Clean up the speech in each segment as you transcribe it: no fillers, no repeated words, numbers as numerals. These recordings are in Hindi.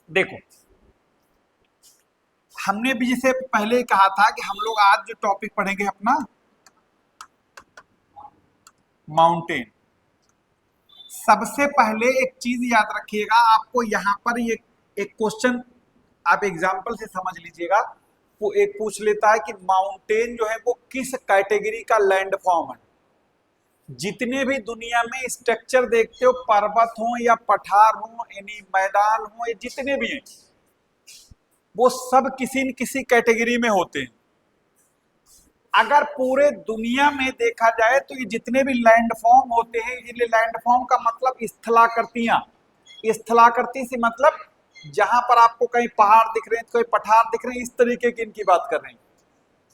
देखो, हमने भी जैसे पहले कहा था कि हम लोग आज जो टॉपिक पढ़ेंगे अपना माउंटेन। सबसे पहले एक चीज याद रखिएगा, आपको यहां पर ये एक क्वेश्चन आप एग्जाम्पल से समझ लीजिएगा। वो एक पूछ लेता है कि माउंटेन जो है वो किस कैटेगरी का लैंड फॉर्म है। जितने भी दुनिया में स्ट्रक्चर देखते हो, पर्वत हो या पठार हो, यानी मैदान हो, ये जितने भी हैं वो सब किसी न किसी कैटेगरी में होते हैं। अगर पूरे दुनिया में देखा जाए तो ये जितने भी लैंडफॉर्म होते हैं, ये लैंडफॉर्म का मतलब स्थलाकृतियां। स्थलाकृति से मतलब जहां पर आपको कहीं पहाड़ दिख रहे हैं, कोई पठार दिख रहे हैं, इस तरीके की इनकी बात कर रहे हैं।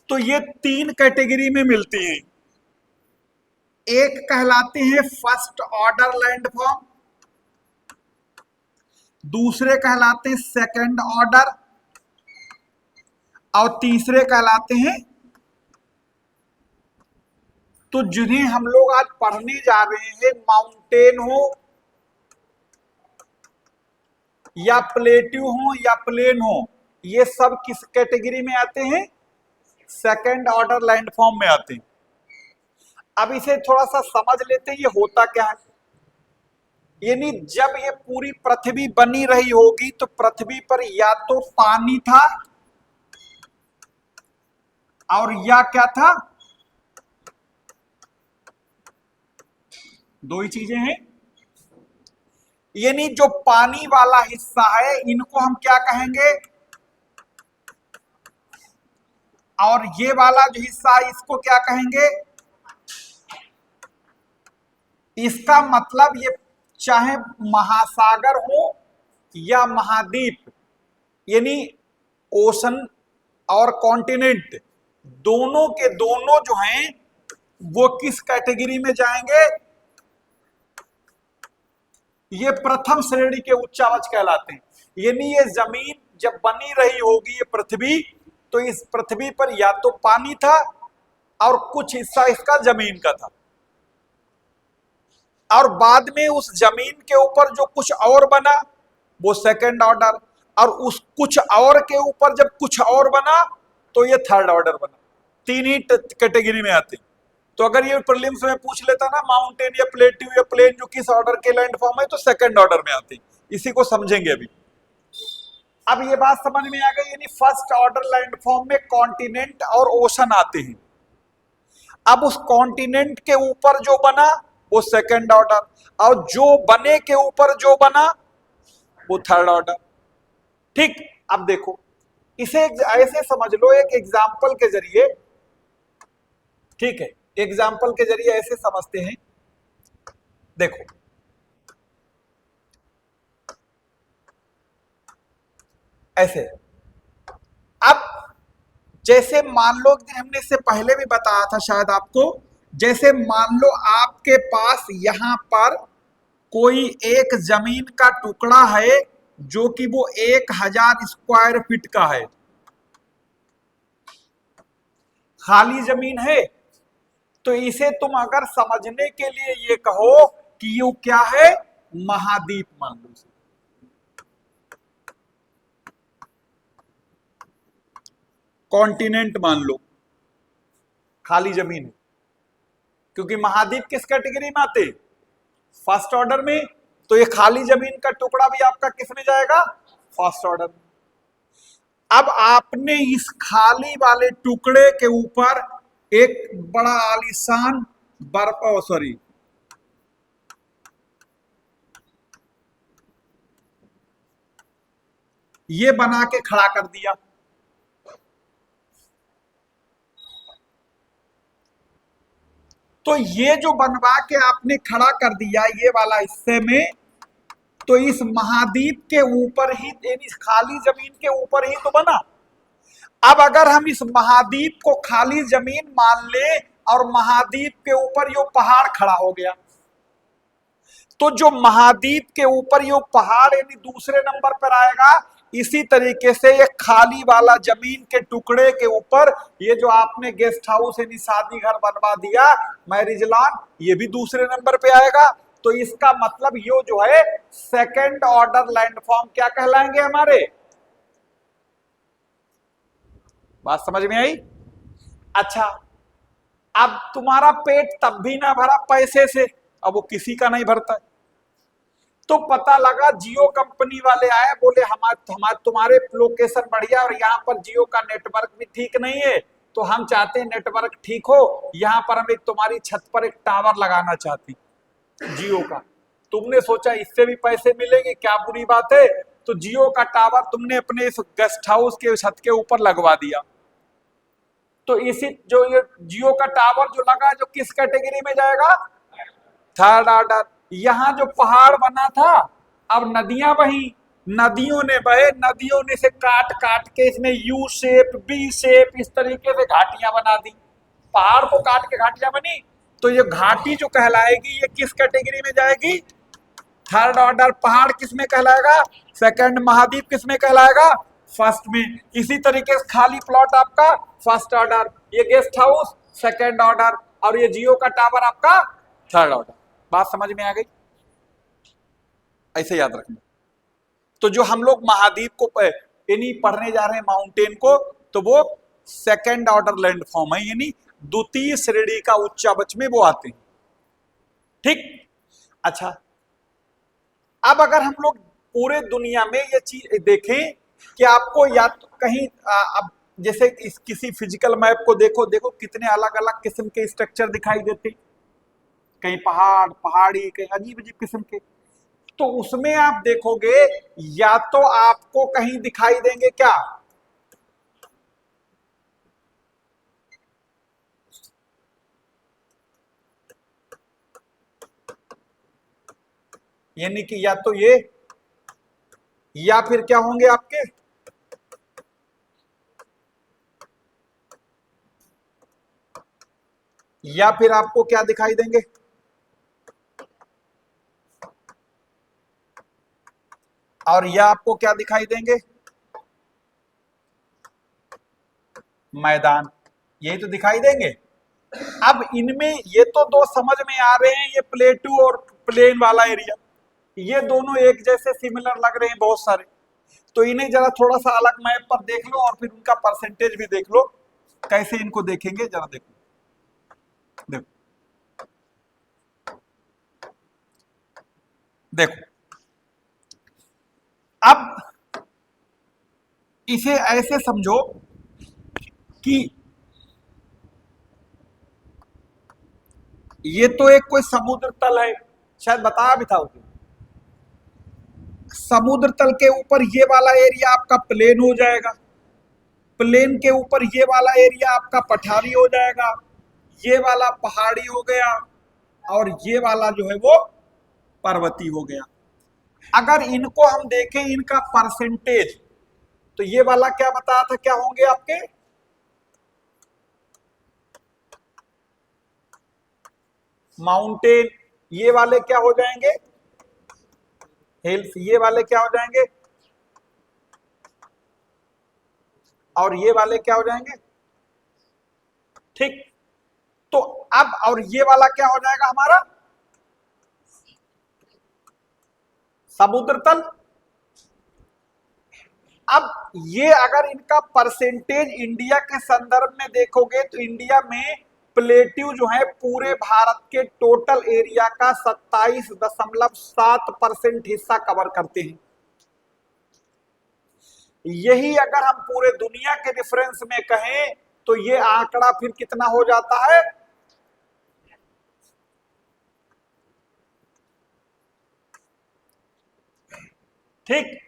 तो ये तीन कैटेगरी में मिलती हैं। एक कहलाते हैं फर्स्ट ऑर्डर लैंडफॉर्म, दूसरे कहलाते हैं सेकंड ऑर्डर, और तीसरे कहलाते हैं, तो जिन्हें हम लोग आज पढ़ने जा रहे हैं, माउंटेन हो या प्लेट्यू हो या प्लेन हो, ये सब किस कैटेगरी में आते हैं? सेकंड ऑर्डर लैंडफॉर्म में आते हैं। अब इसे थोड़ा सा समझ लेते हैं, ये होता क्या है। यानी जब ये पूरी पृथ्वी बनी रही होगी तो पृथ्वी पर या तो पानी था और या क्या था, दो ही चीजें हैं। यानी जो पानी वाला हिस्सा है इनको हम क्या कहेंगे, और ये वाला जो हिस्सा है इसको क्या कहेंगे। इसका मतलब ये चाहे महासागर हो या महाद्वीप, यानी ओशन और कॉन्टिनेंट, दोनों के दोनों जो हैं वो किस कैटेगरी में जाएंगे, ये प्रथम श्रेणी के उच्चावच कहलाते हैं। यानी ये जमीन जब बनी रही होगी, ये पृथ्वी, तो इस पृथ्वी पर या तो पानी था और कुछ हिस्सा इसका जमीन का था, और बाद में उस जमीन के ऊपर जो कुछ और बना वो सेकंड ऑर्डर, और उस कुछ और के ऊपर जब कुछ और बना तो ये थर्ड ऑर्डर बना। तीन ही कैटेगरी में आते हैं। तो अगर ये प्रीलिम्स में पूछ लेता ना माउंटेन या प्लेट्यू या प्लेन जो किस ऑर्डर के लैंडफॉर्म है, तो सेकंड ऑर्डर में आते हैं। इसी को समझेंगे अभी। अब ये बात समझ में आ गई, यानी फर्स्ट ऑर्डर लैंडफॉर्म में कॉन्टिनेंट और ओशन आते हैं। अब उस कॉन्टिनेंट के ऊपर जो बना वो सेकंड ऑर्डर, और जो बने के ऊपर जो बना वो थर्ड ऑर्डर। ठीक, अब देखो इसे ऐसे समझ लो, एक एग्जाम्पल के जरिए, ठीक है, एग्जाम्पल के जरिए ऐसे समझते हैं। देखो, ऐसे, अब जैसे मान लो, हमने इससे पहले भी बताया था शायद आपको, जैसे मान लो आपके पास यहां पर कोई एक जमीन का टुकड़ा है जो कि वो 1000 स्क्वायर फीट का है, खाली जमीन है। तो इसे तुम अगर समझने के लिए ये कहो कि ये क्या है, महाद्वीप मान लो, कॉन्टिनेंट मान लो, खाली जमीन है। क्योंकि महाद्वीप किस कैटेगरी में आते, फर्स्ट ऑर्डर में, तो ये खाली जमीन का टुकड़ा भी आपका किस में जाएगा, फर्स्ट ऑर्डर में। अब आपने इस खाली वाले टुकड़े के ऊपर एक बड़ा आलीशान ये बना के खड़ा कर दिया। तो ये जो बनवा के आपने खड़ा कर दिया ये वाला हिस्से में, तो इस महाद्वीप के ऊपर ही, यानी खाली जमीन के ऊपर ही तो बना। अब अगर हम इस महाद्वीप को खाली जमीन मान ले और महाद्वीप के ऊपर यो पहाड़ खड़ा हो गया, तो जो महाद्वीप के ऊपर यो पहाड़ यानी दूसरे नंबर पर आएगा। इसी तरीके से ये खाली वाला जमीन के टुकड़े के ऊपर ये जो आपने गेस्ट हाउस यानी शादी घर बनवा दिया, मैरिज लॉन, ये भी दूसरे नंबर पे आएगा। तो इसका मतलब ये जो है सेकंड ऑर्डर लैंडफॉर्म क्या कहलाएंगे हमारे। बात समझ में आई। अच्छा, अब तुम्हारा पेट तब भी ना भरा पैसे से, अब वो किसी का नहीं भरता है, तो पता लगा जियो कंपनी वाले आए, बोले हमारे तुम्हारे लोकेशन बढ़िया और यहाँ पर जियो का नेटवर्क भी ठीक नहीं है, तो हम चाहते हैं नेटवर्क ठीक हो, यहाँ पर हम एक तुम्हारी छत पर एक टावर लगाना चाहती जियो का। तुमने सोचा इससे भी पैसे मिलेंगे, क्या बुरी बात है, तो जियो का टावर तुमने अपने इस गेस्ट हाउस के छत के ऊपर लगवा दिया। तो इसी जो ये जियो का टावर जो लगा, जो किस कैटेगरी में जाएगा, थर्ड ऑर्डर। यहां जो पहाड़ बना था, अब नदियां बही, नदियों ने बहे, नदियों ने से काट काट के इसमें यू शेप बी शेप इस तरीके से घाटियां बना दी, पहाड़ को काट के घाटियां बनी। तो ये घाटी जो कहलाएगी ये किस कैटेगरी में जाएगी, थर्ड ऑर्डर। पहाड़ किस में कहलाएगा, सेकंड। महाद्वीप किस में कहलाएगा, फर्स्ट में। इसी तरीके से खाली प्लॉट आपका फर्स्ट ऑर्डर, ये गेस्ट हाउस सेकंड ऑर्डर, और ये जियो का टावर आपका थर्ड ऑर्डर। बात समझ में आ गई, ऐसे याद रखना। तो जो हम लोग महाद्वीप को यानी पढ़ने जा रहे हैं माउंटेन को, तो वो सेकंड ऑर्डर लैंडफॉर्म है, यानी द्वितीय श्रेणी का उच्चावच में वो आते हैं। ठीक। अच्छा, अब अगर हम लोग पूरे दुनिया में ये चीज देखें कि आपको या तो कहीं अब जैसे किसी फिजिकल मैप को देखो, देखो कितने अलग अलग किस्म के स्ट्रक्चर दिखाई देते, कहीं पहाड़ पहाड़ी, कहीं अजीब अजीब किस्म के। तो उसमें आप देखोगे या तो आपको कहीं दिखाई देंगे क्या, यानी कि या तो ये, या फिर क्या होंगे आपके, या फिर आपको क्या दिखाई देंगे, और या आपको क्या दिखाई देंगे, मैदान, यही तो दिखाई देंगे। अब इनमें ये तो दो समझ में आ रहे हैं, ये प्लेटू और प्लेन वाला एरिया, ये दोनों एक जैसे सिमिलर लग रहे हैं बहुत सारे। तो इन्हें जरा थोड़ा सा अलग मैप पर देख लो और फिर उनका परसेंटेज भी देख लो, कैसे इनको देखेंगे जरा देखो। देखो देखो, अब इसे ऐसे समझो कि ये तो एक कोई समुद्र तल है, शायद बताया भी था उसने, समुद्र तल के ऊपर ये वाला एरिया आपका प्लेन हो जाएगा, प्लेन के ऊपर ये वाला एरिया आपका पठारी हो जाएगा, ये वाला पहाड़ी हो गया, और ये वाला जो है वो पर्वती हो गया। अगर इनको हम देखें इनका परसेंटेज, तो ये वाला क्या बताया था, क्या होंगे आपके, माउंटेन, ये वाले क्या हो जाएंगे, हिल्स, ये वाले क्या हो जाएंगे, और ये वाले क्या हो जाएंगे। ठीक। तो अब और ये वाला क्या हो जाएगा हमारा, समुद्र तल। अब ये अगर इनका परसेंटेज इंडिया के संदर्भ में देखोगे, तो इंडिया में प्लेट्यू जो है पूरे भारत के टोटल एरिया का 27.7% हिस्सा कवर करते हैं। यही अगर हम पूरे दुनिया के रेफरेंस में कहें तो ये आंकड़ा फिर कितना हो जाता है, ठीक।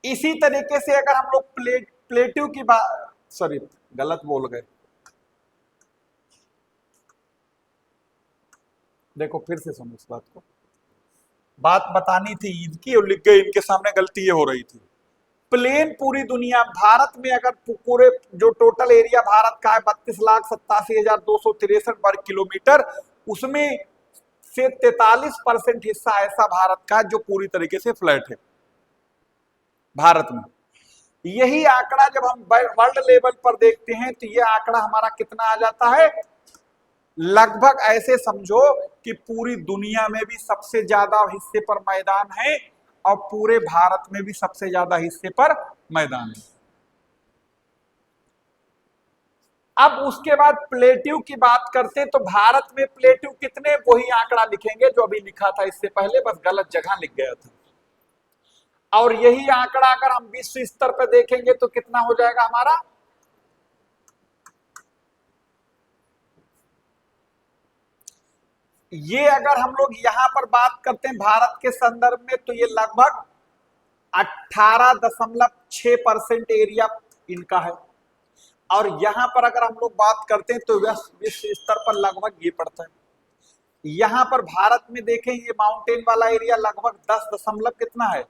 इसी तरीके से अगर हम लोग प्लेट्यू की बात, सॉरी गलत बोल गए, देखो फिर से सुनो इस बात को, बात बतानी थी इनकी और लिख गए, इनके सामने गलती ये हो रही थी। प्लेन पूरी दुनिया, भारत में अगर पूरे जो टोटल एरिया भारत का है 32,87,263 वर्ग किलोमीटर, उसमें से 43% हिस्सा ऐसा भारत का जो पूरी तरीके से फ्लैट है भारत में। यही आंकड़ा जब हम वर्ल्ड लेवल पर देखते हैं तो यह आंकड़ा हमारा कितना आ जाता है, लगभग ऐसे समझो कि पूरी दुनिया में भी सबसे ज्यादा हिस्से पर मैदान है और पूरे भारत में भी सबसे ज्यादा हिस्से पर मैदान है। अब उसके बाद प्लेट्यू की बात करते तो भारत में प्लेट्यू कितने, वही आंकड़ा लिखेंगे जो अभी लिखा था इससे पहले, बस गलत जगह लिख गया था। और यही आंकड़ा अगर हम विश्व स्तर पर देखेंगे तो कितना हो जाएगा हमारा, ये अगर हम लोग यहां पर बात करते हैं भारत के संदर्भ में तो ये लगभग 18.6% एरिया इनका है। और यहां पर अगर हम लोग बात करते हैं तो विश्व स्तर पर लगभग ये पड़ता है। यहां पर भारत में देखें ये माउंटेन वाला एरिया लगभग 10 दशमलव कितना है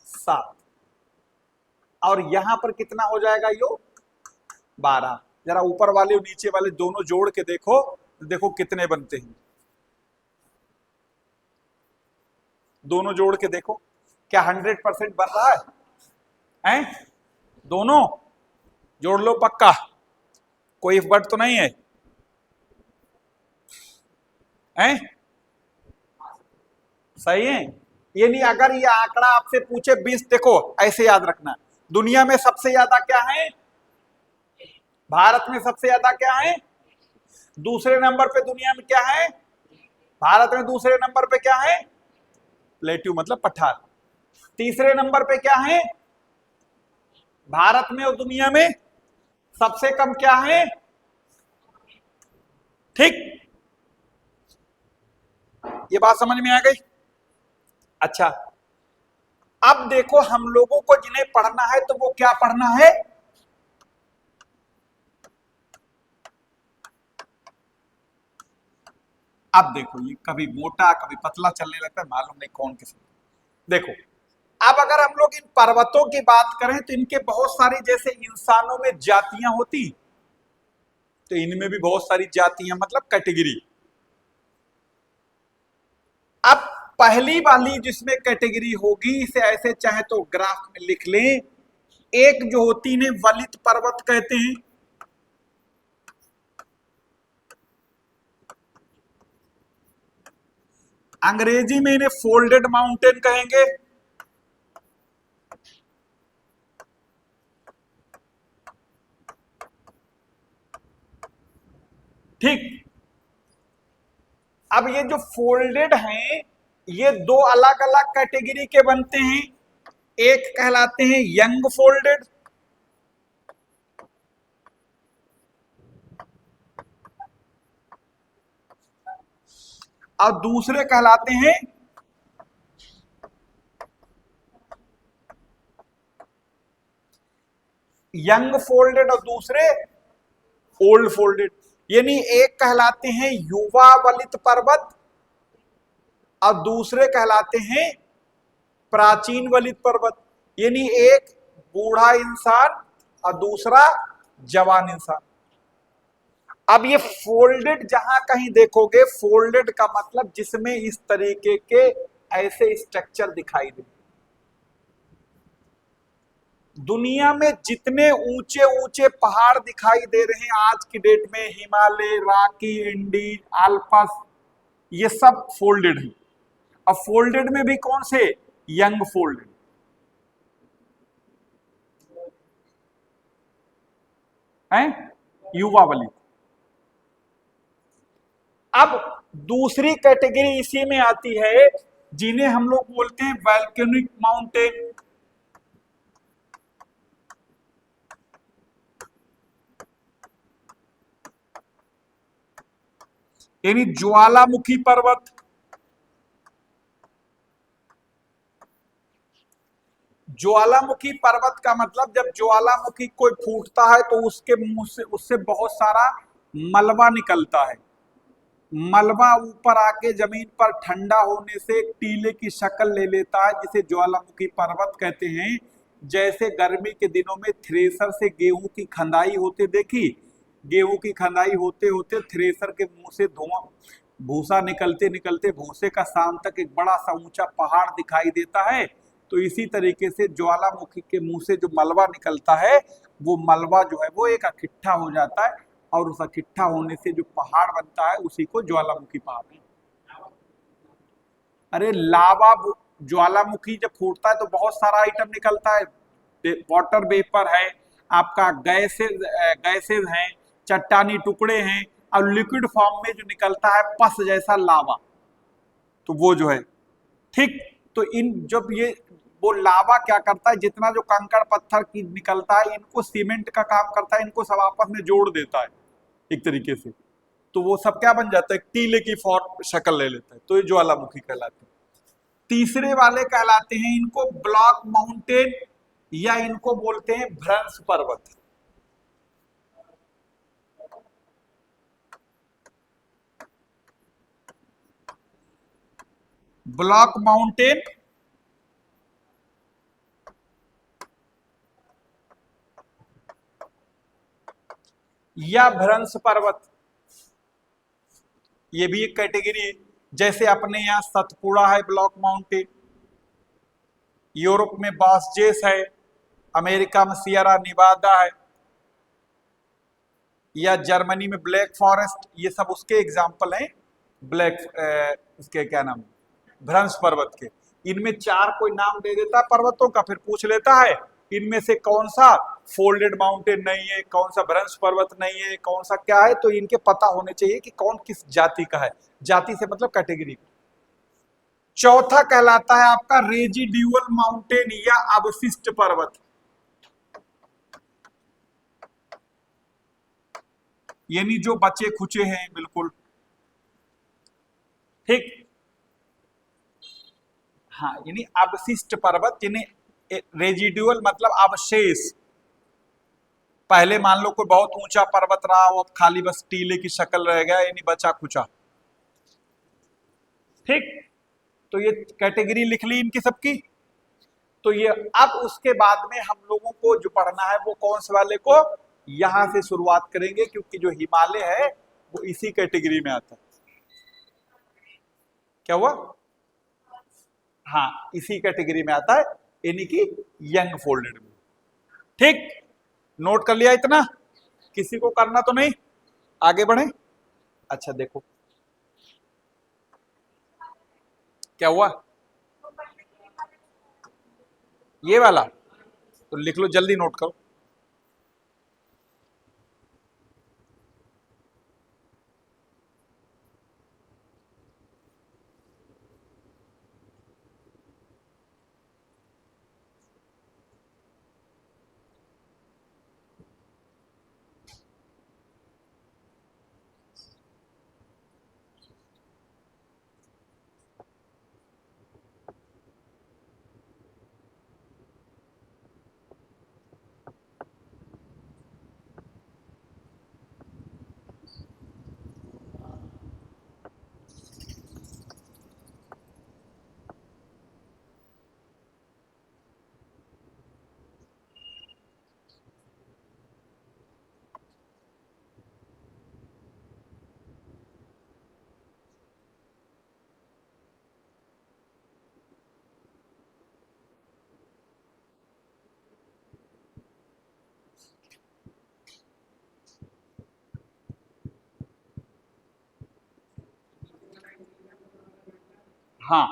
7, और यहां पर कितना हो जाएगा यो 12। जरा ऊपर वाले और नीचे वाले दोनों जोड़ के देखो, देखो कितने बनते हैं, दोनों जोड़ के देखो क्या 100% बन रहा है? दोनों जोड़ लो पक्का, कोई इफबट तो नहीं है? सही है। ये नहीं, अगर ये आंकड़ा आपसे पूछे 20, देखो ऐसे याद रखना, दुनिया में सबसे ज्यादा क्या है, भारत में सबसे ज्यादा क्या है, दूसरे नंबर पे दुनिया में क्या है, भारत में दूसरे नंबर पे क्या है, प्लेट्यू मतलब पठार। तीसरे नंबर पे क्या है भारत में और दुनिया में, सबसे कम क्या है, ठीक, ये बात समझ में आ गई। अच्छा, अब देखो हम लोगों को जिन्हें पढ़ना है तो वो क्या पढ़ना है, अब देखो ये कभी मोटा कभी पतला चलने लगता है, मालूम नहीं कौन किसी। देखो अब अगर हम लोग इन पर्वतों की बात करें तो इनके बहुत सारी, जैसे इंसानों में जातियां होती तो इनमें भी बहुत सारी जातियां मतलब कैटेगरी। अब पहली वाली जिसमें कैटेगरी होगी, इसे ऐसे चाहे तो ग्राफ में लिख लें, एक जो होती इन्हें वलित पर्वत कहते हैं, अंग्रेजी में इन्हें फोल्डेड माउंटेन कहेंगे। ठीक, अब ये जो फोल्डेड हैं ये दो अलग अलग कैटेगरी के बनते हैं, एक कहलाते हैं यंग फोल्डेड और दूसरे कहलाते हैं यंग फोल्डेड और दूसरे ओल्ड फोल्डेड। यानी एक कहलाते हैं युवा वलित पर्वत और दूसरे कहलाते हैं प्राचीन वलित पर्वत। यानी एक बूढ़ा इंसान और दूसरा जवान इंसान। अब ये फोल्डेड जहां कहीं देखोगे, फोल्डेड का मतलब जिसमें इस तरीके के ऐसे स्ट्रक्चर दिखाई दे। दुनिया में जितने ऊंचे ऊंचे पहाड़ दिखाई दे रहे हैं आज की डेट में, हिमालय, रॉकी, इंडी, आल्पस, ये सब फोल्डेड है। अब फोल्डेड में भी कौन से, यंग फोल्डेड हैं, युवा वलित। अब दूसरी कैटेगरी इसी में आती है जिन्हें हम लोग बोलते हैं वोल्केनिक माउंटेन। यानी ज्वालामुखी पर्वत। ज्वालामुखी पर्वत का मतलब जब ज्वालामुखी कोई फूटता है तो उसके मुंह से उससे बहुत सारा मलबा निकलता है। मलबा ऊपर आके जमीन पर ठंडा होने से एक टीले की शक्ल ले लेता है जिसे ज्वालामुखी पर्वत कहते हैं। जैसे गर्मी के दिनों में थ्रेसर से गेहूं की खंदाई होते देखी, गेहूं की खंदाई होते होते थ्रेसर के मुंह से धुआं भूसा निकलते निकलते भूसे का शाम तक एक बड़ा सा ऊंचा पहाड़ दिखाई देता है। तो इसी तरीके से ज्वालामुखी के मुंह से जो मलबा निकलता है वो मलबा जो है वो एक इकट्ठा हो जाता है और उस इकट्ठा होने से जो पहाड़ बनता है उसी को ज्वालामुखी पहाड़ है। अरे लावा ज्वालामुखी जब फूटता है तो बहुत सारा आइटम निकलता है, वाटर वेपर है, आपका गैसेज हैं, चट्टानी टुकड़े हैं, और लिक्विड फॉर्म में जो निकलता है पस जैसा लावा, तो वो जो है ठीक। तो इन जब ये वो लावा क्या करता है, जितना जो कंकड़ पत्थर की निकलता है इनको सीमेंट का काम करता है, इनको सब आपस में जोड़ देता है एक तरीके से, तो वो सब क्या बन जाता है, टीले की फॉर्म शक्ल ले लेता है, तो ये ज्वालामुखी कहलाते हैं। तीसरे वाले कहलाते हैं इनको ब्लॉक माउंटेन, या इनको बोलते हैं भ्रंश पर्वत। ब्लॉक माउंटेन या भ्रंश पर्वत, ये भी एक कैटेगरी है। जैसे अपने यहाँ सतपुड़ा है ब्लॉक माउंटेन, यूरोप में बॉसजेस है, अमेरिका में सियरा निवादा है, या जर्मनी में ब्लैक फॉरेस्ट, ये सब उसके एग्जाम्पल हैं। ब्लैक उसके क्या नाम, भ्रंश पर्वत के। इनमें चार कोई नाम दे देता है पर्वतों का, फिर पूछ लेता है इनमें से कौन सा फोल्डेड माउंटेन नहीं है, कौन सा भ्रंश पर्वत नहीं है, कौन सा क्या है, तो इनके पता होने चाहिए कि कौन किस जाति का है। जाति से मतलब कैटेगरी। चौथा कहलाता है आपका रेजिड्यूअल माउंटेन या अवशिष्ट पर्वत। यानी जो बचे खुचे हैं बिल्कुल, ठीक। हाँ, यानी अवशिष्ट पर्वत, यानी रेजिड्यूअल मतलब अवशेष। पहले मान लो कोई बहुत ऊंचा पर्वत रहा हो, अब खाली बस टीले की शक्ल रह गया, यानी बचा खुचा, ठीक। तो ये कैटेगरी लिख ली इनकी सबकी। तो ये अब उसके बाद में हम लोगों को जो पढ़ना है वो कौन से वाले को, यहां से शुरुआत करेंगे, क्योंकि जो हिमालय है वो इसी कैटेगरी में आता है। क्या हुआ, हाँ इसी कैटेगरी में आता है, यानी कि यंग फोल्डेड में, ठीक। नोट कर लिया इतना, किसी को करना तो नहीं, आगे बढ़े। अच्छा देखो क्या हुआ, ये वाला तो लिख लो, जल्दी नोट करो। हाँ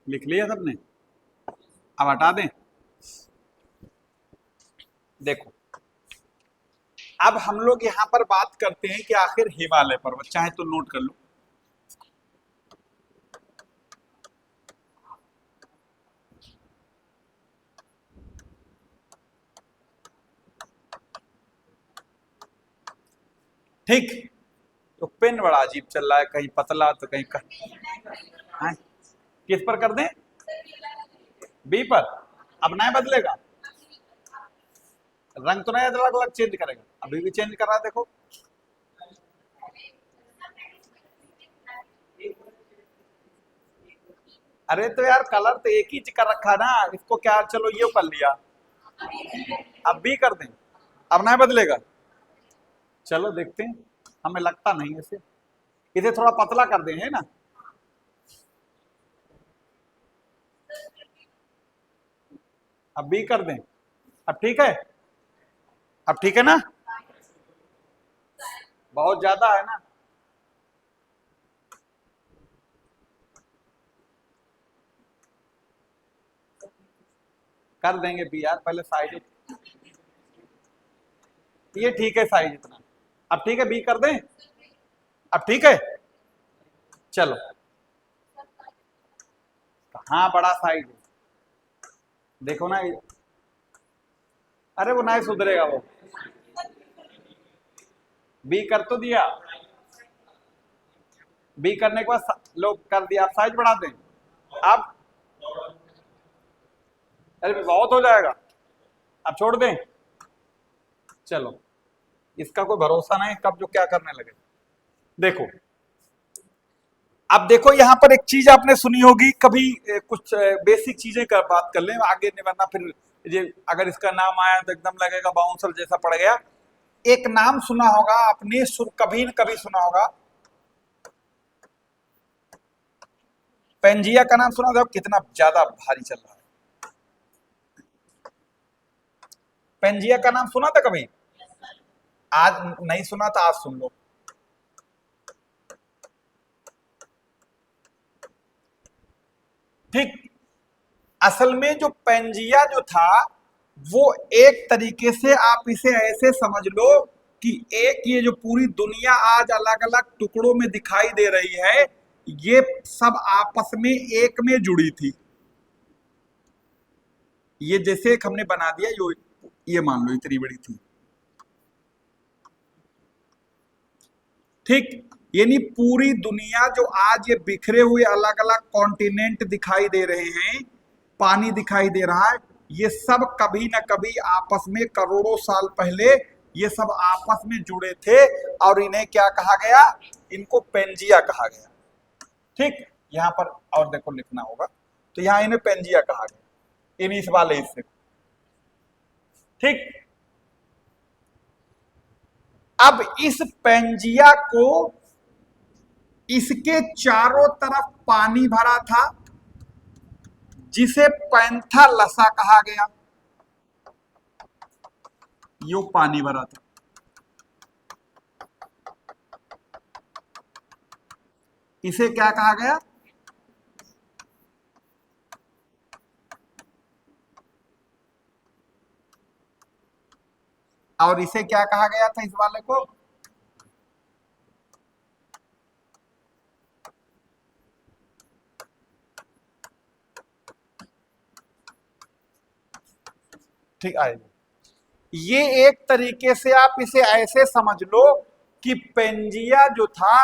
लिख लिया सबने, अब हटा दें। देखो अब हम लोग यहां पर बात करते हैं कि आखिर हिमालय पर्वत, चाहे तो नोट कर लो। ठीक, तो पेन बड़ा अजीब चल रहा है, कहीं पतला तो कहीं हाँ? किस पर कर दें, बी पर। अब नहीं बदलेगा, रंग तो नहीं अलग अलग चेंज करेगा, अभी भी चेंज कर रहा है देखो। अरे तो यार कलर तो एक ही कर रखा ना, इसको क्या, चलो ये कर लिया, अब भी कर दें, अब नहीं बदलेगा। चलो देखते हैं, हमें लगता नहीं इसे, इसे थोड़ा पतला कर दें, है ना। अब बी कर दें, अब ठीक है, अब ठीक है ना, बहुत ज्यादा है ना। कर देंगे बी यार, पहले साइज, ये ठीक है साइज इतना, अब ठीक है बी कर दें, अब ठीक है। चलो, हाँ बड़ा साइज है, देखो ना अरे वो नहीं सुधरेगा वो, बी कर तो दिया, बी करने के बाद लोग कर दिया, आप साइज बढ़ा दें अब, अरे बहुत हो जाएगा, अब छोड़ दें। चलो, इसका कोई भरोसा नहीं कब जो क्या करने लगे। देखो, अब देखो यहां पर एक चीज आपने सुनी होगी कभी, कुछ बेसिक चीजें का बात कर लें आगे, नहीं वरना फिर ये अगर इसका नाम आया तो एकदम लगेगा बाउंसर जैसा पड़ गया। एक नाम सुना होगा आपने, कभी न कभी सुना होगा, पेंजिया का नाम सुना था, कितना ज्यादा भारी चल रहा है। पेंजिया का नाम सुना था कभी? आज नहीं सुना था, आज सुन लो। ठीक, असल में जो पेंजिया जो था वो एक तरीके से आप इसे ऐसे समझ लो कि एक ये जो पूरी दुनिया आज अलग अलग टुकड़ों में दिखाई दे रही है, ये सब आपस में एक में जुड़ी थी। ये जैसे एक हमने बना दिया, ये मान लो इतनी बड़ी थी, ठीक, यानी पूरी दुनिया जो आज ये बिखरे हुए अलग अलग कॉन्टिनेंट दिखाई दे रहे हैं, पानी दिखाई दे रहा है, ये सब कभी ना कभी आपस में करोड़ों साल पहले ये सब आपस में जुड़े थे, और इन्हें क्या कहा गया? इनको पेंजिया कहा गया। ठीक, यहां पर और देखो लिखना होगा, तो यहां इन्हें पेंजिया कहा गया, इन इस वाले हिस्से को। ठीक, अब इस पेंजिया को, इसके चारों तरफ पानी भरा था जिसे पैंथालसा कहा गया, यो पानी भरा था। इसे क्या कहा गया? और इसे क्या कहा गया था इस वाले को? ठीक है, ये एक तरीके से आप इसे ऐसे समझ लो कि पेंजिया जो था,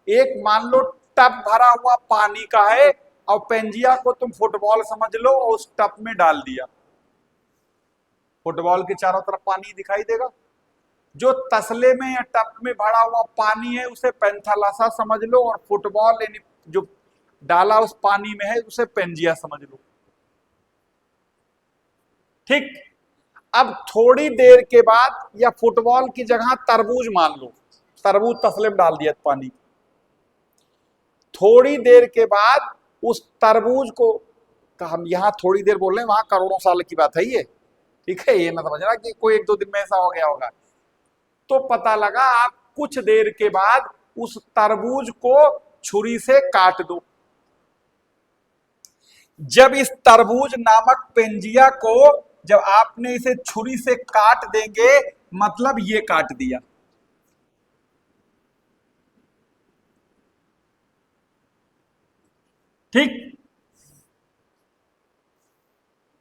एक मान लो टब भरा हुआ पानी का है, और पेंजिया को तुम फुटबॉल समझ लो और उस टब में डाल दिया, फुटबॉल के चारों तरफ पानी दिखाई देगा। जो तसले में या टब में भरा हुआ पानी है उसे पैंथालसा समझ लो, और फुटबॉल यानी जो डाला उस पानी में है उसे पेंजिया समझ लो। ठीक, अब थोड़ी देर के बाद, या फुटबॉल की जगह तरबूज मान लो, तरबूज तसले में डाल दिया पानी, थोड़ी देर के बाद उस तरबूज को, हम यहां थोड़ी देर बोल रहे हैं, वहां करोड़ों साल की बात है ये, ठीक है, ये ना समझना कि कोई एक दो दिन में ऐसा हो गया होगा। तो पता लगा, आप कुछ देर के बाद उस तरबूज को छुरी से काट दो। जब इस तरबूज नामक पेंजिया को, जब आपने इसे छुरी से काट देंगे, मतलब ये काट दिया, ठीक।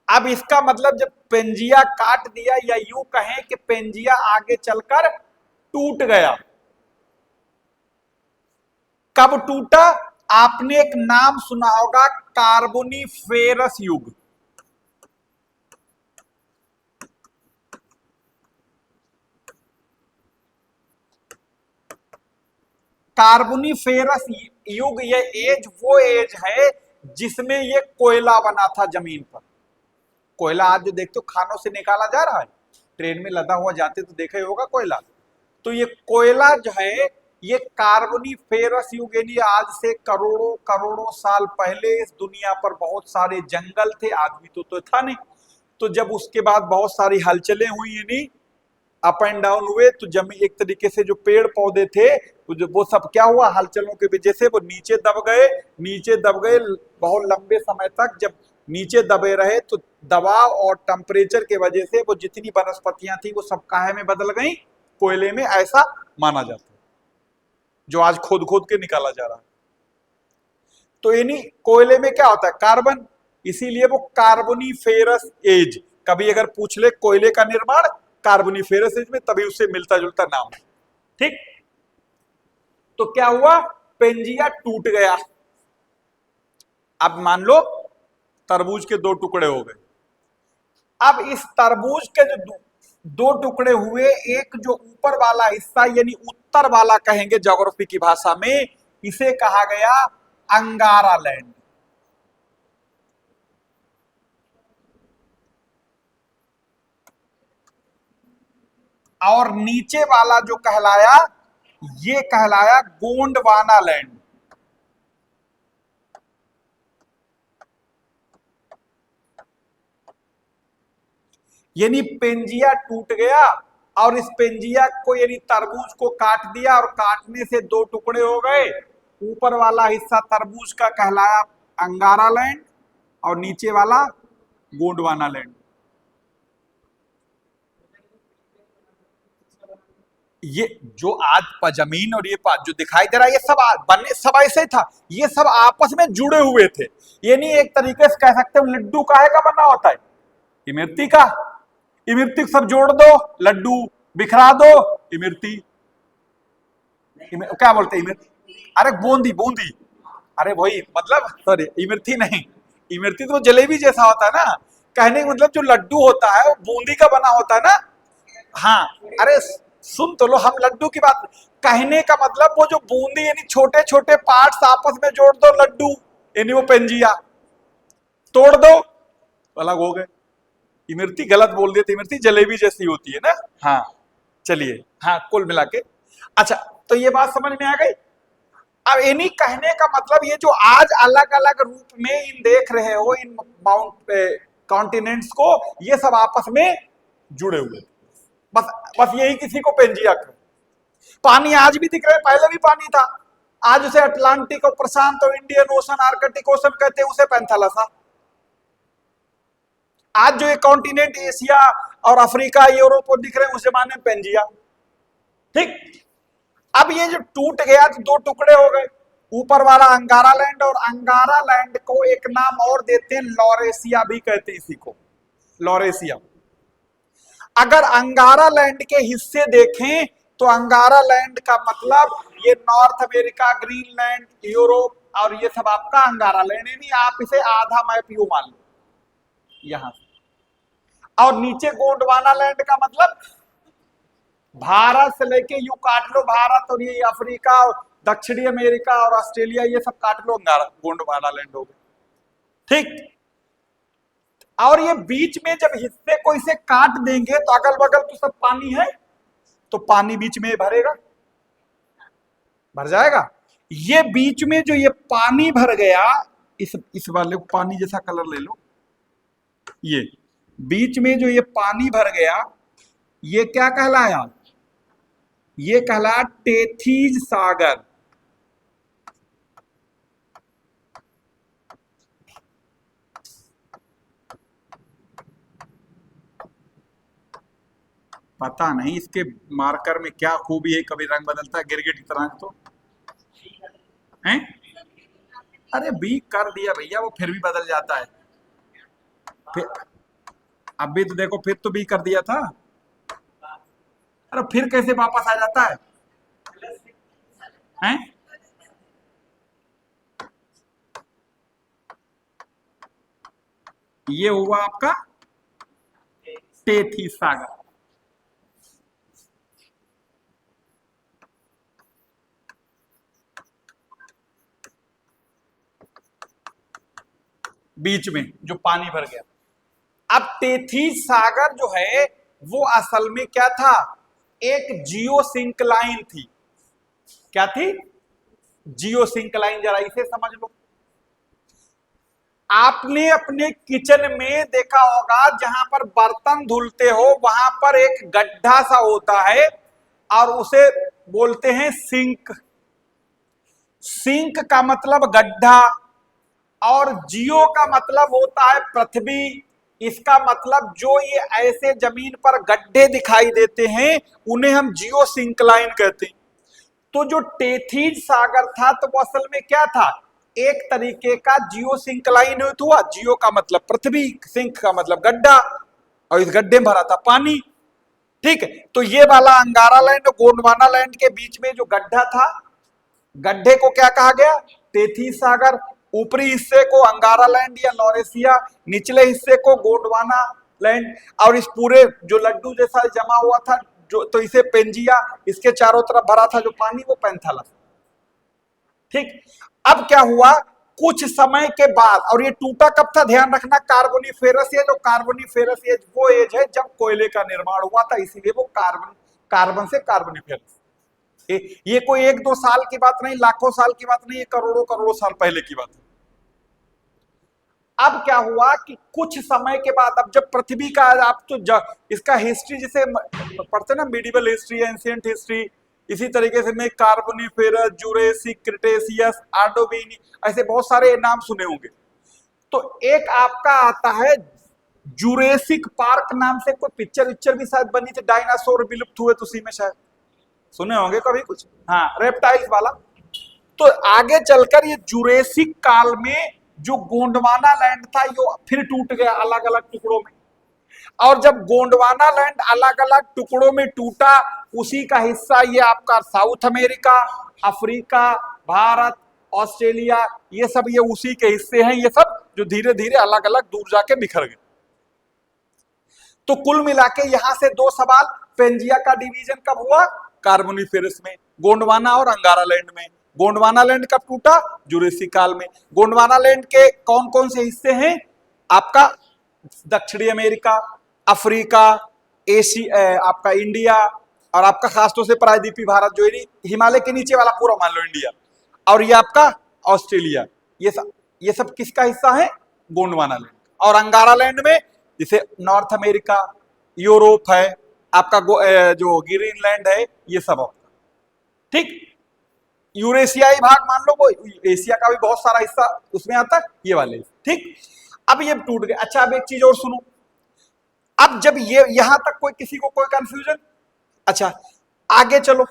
अब इसका मतलब जब पेंजिया काट दिया, या यूं कहें कि पेंजिया आगे चलकर टूट गया। कब टूटा? आपने एक नाम सुना होगा, कार्बोनिफेरस युग। कार्बोनिफेरस युग, ये एज वो एज है जिसमें ये कोयला बना था जमीन पर। कोयला आज जो देखते हो खानों से निकाला जा रहा है, ट्रेन में लदा हुआ जाते तो देखा ही होगा कोयला, तो ये कोयला जो है ये कार्बोनिफेरस युग, यानी आज से करोड़ों करोड़ों साल पहले इस दुनिया पर बहुत सारे जंगल थे, आदमी तो था नहीं। तो जब उसके बाद बहुत सारी हलचलें हुई, यानी अप एंड डाउन हुए, तो जमीन एक तरीके से जो पेड़ पौधे थे वो सब क्या हुआ, हलचलों की वजह से वो नीचे दब गए। नीचे दब गए बहुत लंबे समय तक, जब नीचे दबे रहे तो दबाव और टेम्परेचर के वजह से वो जितनी वनस्पतियां थी वो सब काहे में बदल गई, कोयले में, ऐसा माना जाता है, जो आज खोद खोद के निकाला जा रहा है। तो यानी कोयले में क्या होता है, कार्बन, इसीलिए वो कार्बोनिफेरस एज। कभी अगर पूछ ले कोयले का निर्माण कार्बोनिफेरस एज में, तभी उससे मिलता जुलता नाम, ठीक। तो क्या हुआ, पेंजिया टूट गया। अब मान लो तरबूज के दो टुकड़े हो गए। अब इस तरबूज के जो दो टुकड़े हुए, एक जो ऊपर वाला हिस्सा यानी उत्तर वाला कहेंगे ज्योग्राफी की भाषा में, इसे कहा गया अंगारा लैंड। और नीचे वाला जो कहलाया, ये कहलाया गोंडवाना लैंड। यानी पेंजिया टूट गया और इस पेंजिया को यानी तरबूज को काट दिया, और काटने से दो टुकड़े हो गए। ऊपर वाला हिस्सा तरबूज का कहलाया अंगारा लैंड और नीचे वाला गोंडवाना लैंड। ये जो आज जमीन और ये जो दिखाई दे रहा है, ये सब बनने सब ऐसे था, ये सब आपस में जुड़े हुए थे। ये नहीं एक तरीके से कह सकते हो लड्डू काहे का बना होता है, इमरती का। इमरती सब जोड़ दो, लड्डू बिखरा दो, इमरती। क्या बोलते हैं इमरती, अरे बूंदी बूंदी, अरे वही मतलब, सॉरी इमरती नहीं, इमरती तो जलेबी जैसा होता है ना। कहने का मतलब जो लड्डू होता है वो बूंदी का बना होता है ना। हाँ, अरे सुन तो लो, हम लड्डू की बात, कहने का मतलब वो जो बूंदी यानी छोटे छोटे पार्ट्स आपस में जोड़ दो लड्डू, यानी वो पेंजिया तोड़ दो अलग हो गए। इमरती गलत बोल दिए थे, इमरती जलेबी जैसी होती है ना। हाँ चलिए, हाँ कुल मिला के, अच्छा तो ये बात समझ में आ गई। अब इन्हीं कहने का मतलब ये जो आज अलग अलग रूप में इन देख रहे हो, इन माउंट कॉन्टिनेंट्स को, ये सब आपस में जुड़े हुए, बस बस यही किसी को पेंजिया कर। पानी आज भी दिख रहा है, पहले भी पानी था। आज उसे अटलांटिक और प्रशांत और इंडियन ओशन, आर्कटिक ओशन कहते हैं, उसे पैंथालसा। आज जो ये कॉन्टिनेंट एशिया और अफ्रीका यूरोप दिख रहे हैं, उस जमाने में पेंजिया, ठीक। अब ये जो टूट गया तो दो टुकड़े हो गए, ऊपर वाला अंगारा लैंड, और अंगारा लैंड को एक नाम और देते हैं, लॉरेशिया भी कहते हैं इसी को, लॉरेशिया। अगर अंगारा लैंड के हिस्से देखें तो अंगारा लैंड का मतलब ये नॉर्थ अमेरिका, ग्रीनलैंड, यूरोप और ये सब आपका अंगारा लैंड, यानी आप इसे आधा मैप यू मान लो यहां से। और नीचे गोंडवाना लैंड का मतलब भारत से लेके यू काट लो, भारत और ये अफ्रीका, दक्षिणी अमेरिका और ऑस्ट्रेलिया, ये सब काट लो, अंगारा गोंडवाना लैंड हो गया, ठीक। और ये बीच में जब हिस्से को इसे काट देंगे तो अगल बगल तो सब पानी है, तो पानी बीच में भरेगा, भर जाएगा। ये बीच में जो ये पानी भर गया, इस वाले को पानी जैसा कलर ले लो, ये बीच में जो ये पानी भर गया, ये क्या कहलाया, ये कहलाया टेथीज सागर। पता नहीं इसके मार्कर में क्या खूबी है, कभी रंग बदलता है गिरगिट की तरह तो हैं। अरे बी कर दिया भैया, वो फिर भी बदल जाता है। फिर अभी तो देखो, फिर तो बी कर दिया था, अरे फिर कैसे वापस आ जाता है हैं? ये हुआ आपका टेथी सागर। बीच में जो पानी भर गया। अब टेथी सागर जो है वो असल में क्या था, एक जियो सिंक लाइन थी। क्या थी? जियो सिंक लाइन। जरा इसे समझ लो। आपने अपने किचन में देखा होगा जहां पर बर्तन धुलते हो वहां पर एक गड्ढा सा होता है और उसे बोलते हैं सिंक। सिंक का मतलब गड्ढा और जियो का मतलब होता है पृथ्वी। इसका मतलब जो ये ऐसे जमीन पर गड्ढे दिखाई देते हैं उन्हें हम जियो सिंकलाइन कहते हैं। तो जो टेथीज सागर था तो वो असल में क्या था? एक तरीके का जियो सिंकलाइन हुआ। जियो का मतलब पृथ्वी, सिंक का मतलब गड्ढा, और इस गड्ढे में भरा था पानी। ठीक है, तो ये वाला अंगारा लैंड और गोंडवाना लैंड के बीच में जो गड्ढा था, गड्ढे को क्या कहा गया? टेथीज सागर। ऊपरी हिस्से को अंगारा लैंड या लॉरेसिया, निचले हिस्से को गोंडवाना लैंड। और इस पूरे जो लड्डू जैसा जमा हुआ था जो, तो इसे पेंजिया, इसके चारों तरफ भरा था जो पानी, वो पैंथालस। ठीक, अब क्या हुआ? कुछ समय के बाद, और ये टूटा कब था ध्यान रखना, कार्बोनिफेरस एज। जो कार्बोनिफेरस एज वो एज है जब कोयले का निर्माण हुआ था, इसीलिए वो कार्बन से कार्बोनिफेरस। ये कोई 1-2 साल की बात नहीं, लाखों साल की बात नहीं, ये करोड़ों करोड़ों साल पहले की बात है। अब क्या हुआ कि कुछ समय के बाद, अब जब पृथ्वी का, आप तो इसका हिस्ट्री जिसे पढ़ते ना, मिडिवल हिस्ट्री, एंशिएंट हिस्ट्री, इसी तरीके से में कार्बोनिफेरस, जुरेसिक, क्रिटेशियस, आर्डोविनी, ऐसे बहुत सारे नाम सुने होंगे। तो एक आपका आता है जुरेसिक पार्क नाम से, कोई पिक्चर भी शायद बनी थी, डायनासोर विलुप्त हुए तो उसी में शायद सुने होंगे कभी कुछ। हाँ, रेप्टाइल्स वाला। तो आगे चलकर ये जुरेसिक काल में जो गोंडवाना लैंड था ये फिर टूट गया अलग अलग टुकड़ों में। और जब गोंडवाना लैंड अलग अलग टुकड़ों में टूटा, उसी का हिस्सा ये आपका south America, Africa, Bharat, Australia, ये सब ये उसी के हिस्से हैं। ये सब जो धीरे धीरे अलग अलग दूर जाके बिखर गए। तो कुल मिला के यहां से 2 सवाल, पेंजिया का डिवीजन कब हुआ? कार्बोनिफेरस में, गोंडवाना और अंगारा लैंड में। गोंडवाना लैंड कब टूटा? जुरेसिक काल में। गोंडवाना लैंड के कौन कौन से हिस्से हैं? आपका दक्षिणी अमेरिका, अफ्रीका, एशिया, आपका इंडिया, और आपका खासतौर से प्रायद्वीपीय भारत, जो हिमालय के नीचे वाला पूरा मान लो इंडिया, और ये आपका ऑस्ट्रेलिया। ये सब किसका हिस्सा है? गोंडवाना लैंड। और अंगारा लैंड में जैसे नॉर्थ अमेरिका, यूरोप है, आपका जो ग्रीनलैंड है, ये सब होता। ठीक, यूरेशियाई भाग मान लो, वो एशिया का भी बहुत सारा हिस्सा उसमें आता है, ये वाले। ठीक, अब ये टूट गए। अच्छा, अब एक चीज और सुनो। अब जब ये यहां तक कोई किसी को कोई कंफ्यूजन? अच्छा, आगे चलो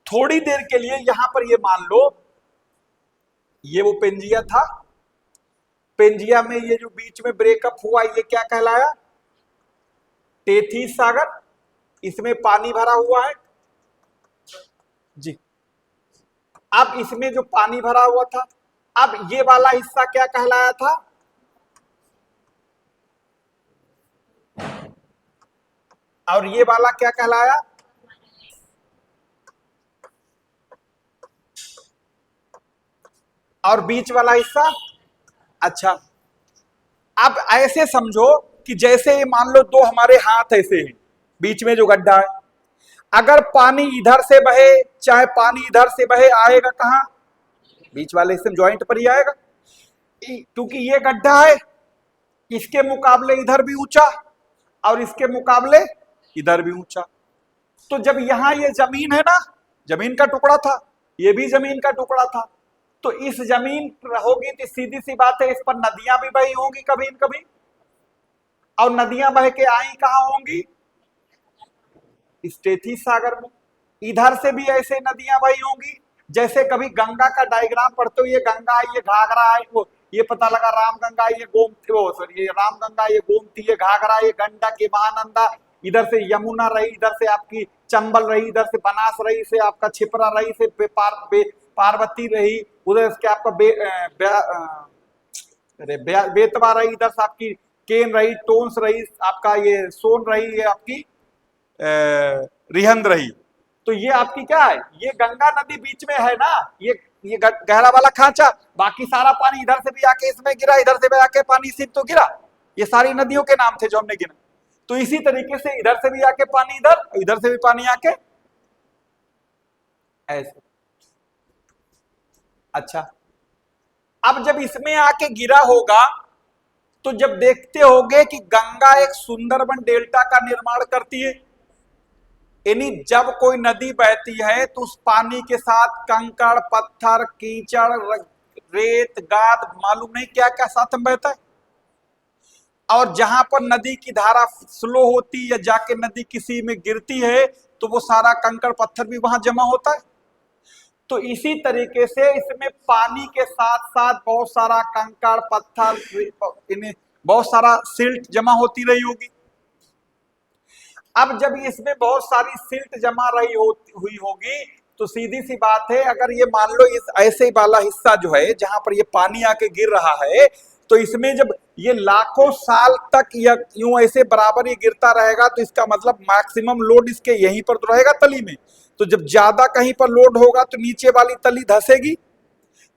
थोड़ी देर के लिए। यहां पर ये मान लो ये वो पेंजिया था। पेंजिया में ये जो बीच में ब्रेकअप हुआ, ये क्या कहलाया? टेथीज सागर। इसमें पानी भरा हुआ है जी। अब इसमें जो पानी भरा हुआ था, अब ये वाला हिस्सा क्या कहलाया था? और ये वाला क्या कहलाया? और बीच वाला हिस्सा? अच्छा, अब ऐसे समझो कि जैसे मान लो 2 हमारे हाथ ऐसे हैं, बीच में जो गड्ढा है, अगर पानी इधर से बहे चाहे पानी इधर से बहे, आएगा कहां? बीच वाले हिस्से में, ज्वाइंट पर ही आएगा। क्योंकि ये गड्ढा है, इसके मुकाबले इधर भी ऊंचा और इसके मुकाबले इधर भी ऊंचा। तो जब यहां ये जमीन है ना, जमीन का टुकड़ा था, ये भी जमीन का टुकड़ा था, तो इस जमीन पर होगी तो सीधी सी बात है, इस पर नदियां भी बही होंगी कभी न कभी। और नदियां बह के आई कहां होंगी? टेथीज सागर में। इधर से भी ऐसे नदियां बही होंगी, जैसे कभी गंगा का डायग्राम पढ़ते हो, ये गंगा है, ये घाघरा है, वो ये पता लगा राम गंगा, ये गोमती, वो सॉरी ये राम गंगा, ये गोमती, ये घाघरा, ये गंडक, ये महानंदा, इधर से यमुना रही, इधर से आपकी चंबल रही, इधर से बनास रही, से आपका छिपरा रही, से पार्वती रही, उधर से आपका बेतवा रही, इधर से आपकी केन रही, टोंस रही, आपका ये सोन रही, ये आपकी रिहंद रही। तो ये आपकी क्या है? ये गंगा नदी बीच में है ना, ये गहरा वाला खांचा। बाकी सारा पानी इधर से भी आके इसमें गिरा, इधर से भी आके पानी सिर्फ तो गिरा। ये सारी नदियों के नाम थे जो हमने गिना। तो इसी तरीके से इधर से भी आके पानी इधर, इधर से भी पानी आके ऐसे। अच्छा, अब जब इसमें आके गिरा होगा तो जब देखते होगे कि गंगा एक सुंदरबन डेल्टा का निर्माण करती है, यानी जब कोई नदी बहती है तो उस पानी के साथ कंकड़, पत्थर, कीचड़, रेत, गाद, मालूम नहीं क्या क्या साथ में बहता है। और जहां पर नदी की धारा स्लो होती या जाके नदी किसी में गिरती है तो वो सारा कंकड़ पत्थर भी वहां जमा होता है। तो इसी तरीके से इसमें पानी के साथ साथ बहुत सारा कंकड़ पत्थर, बहुत सारा सिल्ट जमा होती रही होगी। अब जब इसमें बहुत सारी सिल्ट जमा हुई होगी तो सीधी सी बात है, अगर ये मान लो इस ऐसे वाला हिस्सा जो है जहां पर ये पानी आके गिर रहा है, तो इसमें जब ये लाखों साल तक या यूं ऐसे बराबर ये गिरता रहेगा तो इसका मतलब मैक्सिमम लोड इसके यहीं पर तो रहेगा तली में। तो जब ज्यादा कहीं पर लोड होगा तो नीचे वाली तली धसेगी,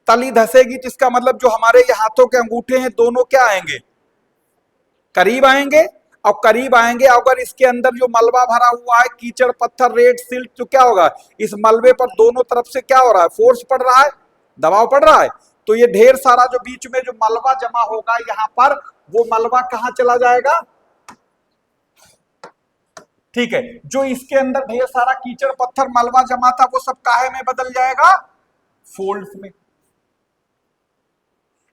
तली धसेगी तो इसका मतलब जो हमारे ये हाथों के अंगूठे हैं दोनों क्या आएंगे, करीब आएंगे। और करीब आएंगे, अगर इसके अंदर जो मलबा भरा हुआ है, कीचड़ पत्थर रेत सिल्ट, तो क्या होगा, इस मलबे पर दोनों तरफ से क्या हो रहा है, फोर्स पड़ रहा है, दबाव पड़ रहा है। तो ये ढेर सारा जो बीच में जो मलबा जमा होगा यहां पर, वो मलबा कहां चला जाएगा, ठीक है, जो इसके अंदर ढेर सारा कीचड़ पत्थर मलबा जमा था वो सब काहे में बदल जाएगा, फोल्ड्स में।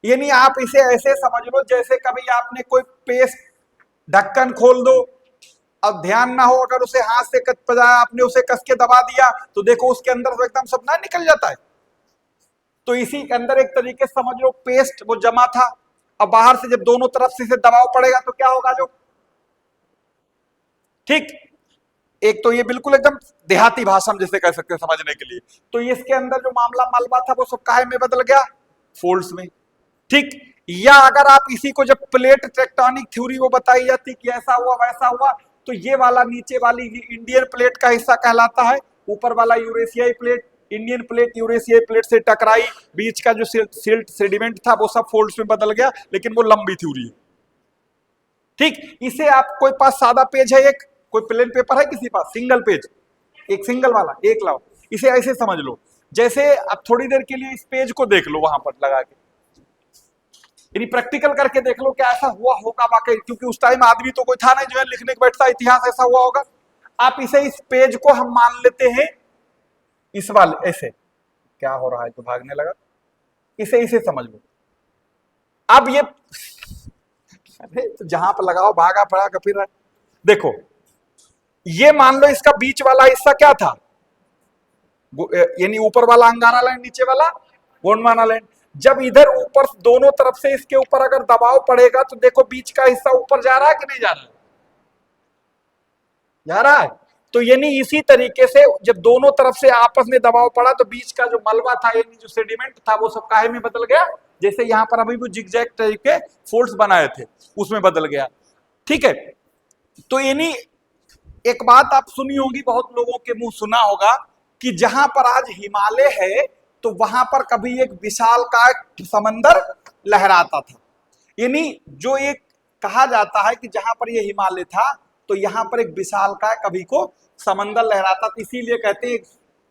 यानी आप इसे ऐसे समझ लो जैसे कभी आपने कोई पेस्ट ढक्कन खोल दो, अब ध्यान ना हो, अगर उसे हाथ से कच बजाया आपने, उसे कस के दबा दिया तो देखो उसके अंदर से एकदम सब ना निकल जाता है। तो इसी के अंदर एक तरीके से समझ लो पेस्ट वो जमा था, अब बाहर से जब दोनों तरफ से इसे दबाव पड़ेगा तो क्या होगा, जो ठीक, एक तो ये बिल्कुल एकदम देहाती भाषा में जैसे कह सकते हैं समझने के लिए, तो इसके अंदर जो मामला मलबा था वो सब काहे में बदल गया, फोल्ड्स में, ठीक। या अगर आप इसी को जब प्लेट टेक्टोनिक थ्योरी वो बताई जाती कि ऐसा हुआ वैसा हुआ, तो ये वाला नीचे वाली इंडियन प्लेट का हिस्सा कहलाता है, ऊपर वाला यूरेशियाई प्लेट, इंडियन प्लेट यूरेशियाई प्लेट से टकराई, बीच का जो सिल्ट सेडिमेंट था वो सब फोल्ड्स में बदल गया, लेकिन वो लंबी थ्योरी है, ठीक। इसे आप कोई पास सादा पेज है, एक कोई प्लेन पेपर है किसी पास, सिंगल पेज, एक सिंगल वाला, एक लाओ, इसे ऐसे समझ लो जैसे अब थोड़ी देर के लिए इस पेज को देख लो वहां पर लगा के, यानी प्रैक्टिकल करके देख लो क्या ऐसा हुआ होगा वाकई, क्योंकि उस टाइम आदमी तो कोई था नहीं जो है लिखने के बैठता इतिहास ऐसा हुआ होगा। आप इसे इस पेज को हम मान लेते हैं इस वाले, ऐसे क्या हो रहा है तो भागने लगा, इसे इसे समझ लो। अब ये अरे तो जहां पर लगाओ भागा पड़ा का फिर, देखो ये मान लो इसका बीच वाला हिस्सा क्या था, यानी ऊपर वाला अंगारा लाइन, नीचे वाला गोंडवाना लाइन। जब इधर ऊपर दोनों तरफ से इसके ऊपर अगर दबाव पड़ेगा तो देखो बीच का हिस्सा ऊपर जा रहा है कि नहीं जा रहा है, जा रहा है। तो यानी इसी तरीके से जब दोनों तरफ से आपस में दबाव पड़ा तो बीच का जो मलबा था यानी जो सेडिमेंट था वो सब काहे में बदल गया, जैसे यहां पर अभी वो जिगजैग टाइप के फोल्ड्स बनाए थे उसमें बदल गया, ठीक है। तो यानी एक बात आप सुनी होगी, बहुत लोगों के मुंह सुना होगा कि जहां पर आज हिमालय है तो वहां पर कभी एक विशालकाय समंदर लहराता था, यानी जो एक कहा जाता है कि जहां पर यह हिमालय था तो यहां पर एक विशालकाय कभी को समंदर लहराता था, इसीलिए कहते हैं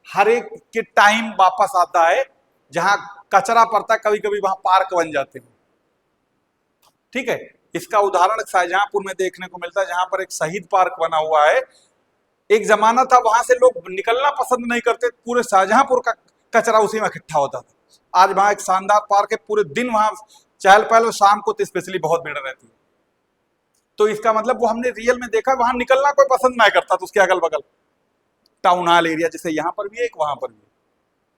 हर एक के टाइम वापस आता है, जहां कचरा पड़ता है कभी कभी वहां पार्क बन जाते हैं, ठीक है। इसका उदाहरण शाहजहांपुर में देखने को मिलता है, जहां पर एक शहीद पार्क बना हुआ है। एक जमाना था वहां से लोग निकलना पसंद नहीं करते, पूरे शाहजहांपुर का कचरा उसी में इकट्ठा होता था। आज वहां एक शानदार पार्क है, पूरे दिन वहां चहल पहल, शाम को तो स्पेशली बहुत भीड़ रहती है। तो इसका मतलब वो हमने रियल में देखा, वहां निकलना कोई पसंद नहीं करता, तो उसके अगल बगल टाउन हॉल एरिया जैसे यहाँ पर भी है एक वहां पर भी,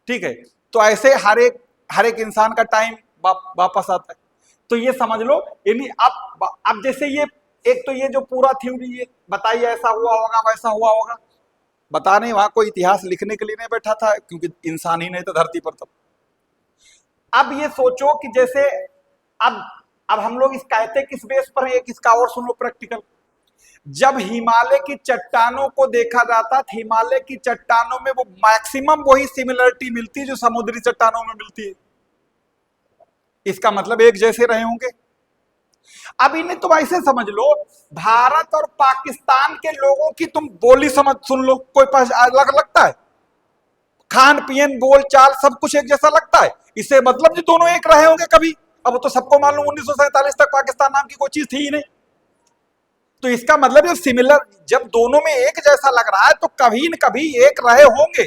ठीक है। तो ऐसे हर एक इंसान का टाइम वापस आता है। तो ये समझ लो, यानी अब जैसे ये एक तो ये जो पूरा थ्योरी ये बताइए ऐसा हुआ होगा वैसा हुआ होगा, बता नहीं, वहां कोई इतिहास लिखने के लिए नहीं बैठा था क्योंकि इंसान ही नहीं था धरती पर तब। अब ये सोचो कि जैसे अब हम लोग इस कहते किस बेस पर है, किसका और सुनो प्रैक्टिकल। जब हिमालय की चट्टानों को देखा जाता था, हिमालय की चट्टानों में वो मैक्सिमम वही सिमिलरिटी मिलती है जो समुद्री चट्टानों में मिलती है, इसका मतलब एक जैसे रहे होंगे। अब इन्हें तुम ऐसे समझ लो, भारत और पाकिस्तान के लोगों की तुम बोली समझ सुन लो, कोई अलग लगता है? खान पीन बोल चाल सब कुछ एक जैसा लगता है? इससे मतलब जो दोनों एक रहे होंगे कभी। अब वो तो सबको मालूम 1947 तक पाकिस्तान नाम की कोई चीज थी ही नहीं। तो इसका मतलब जो सिमिलर, जब दोनों में एक जैसा लग रहा है तो कभी न कभी एक रहे होंगे,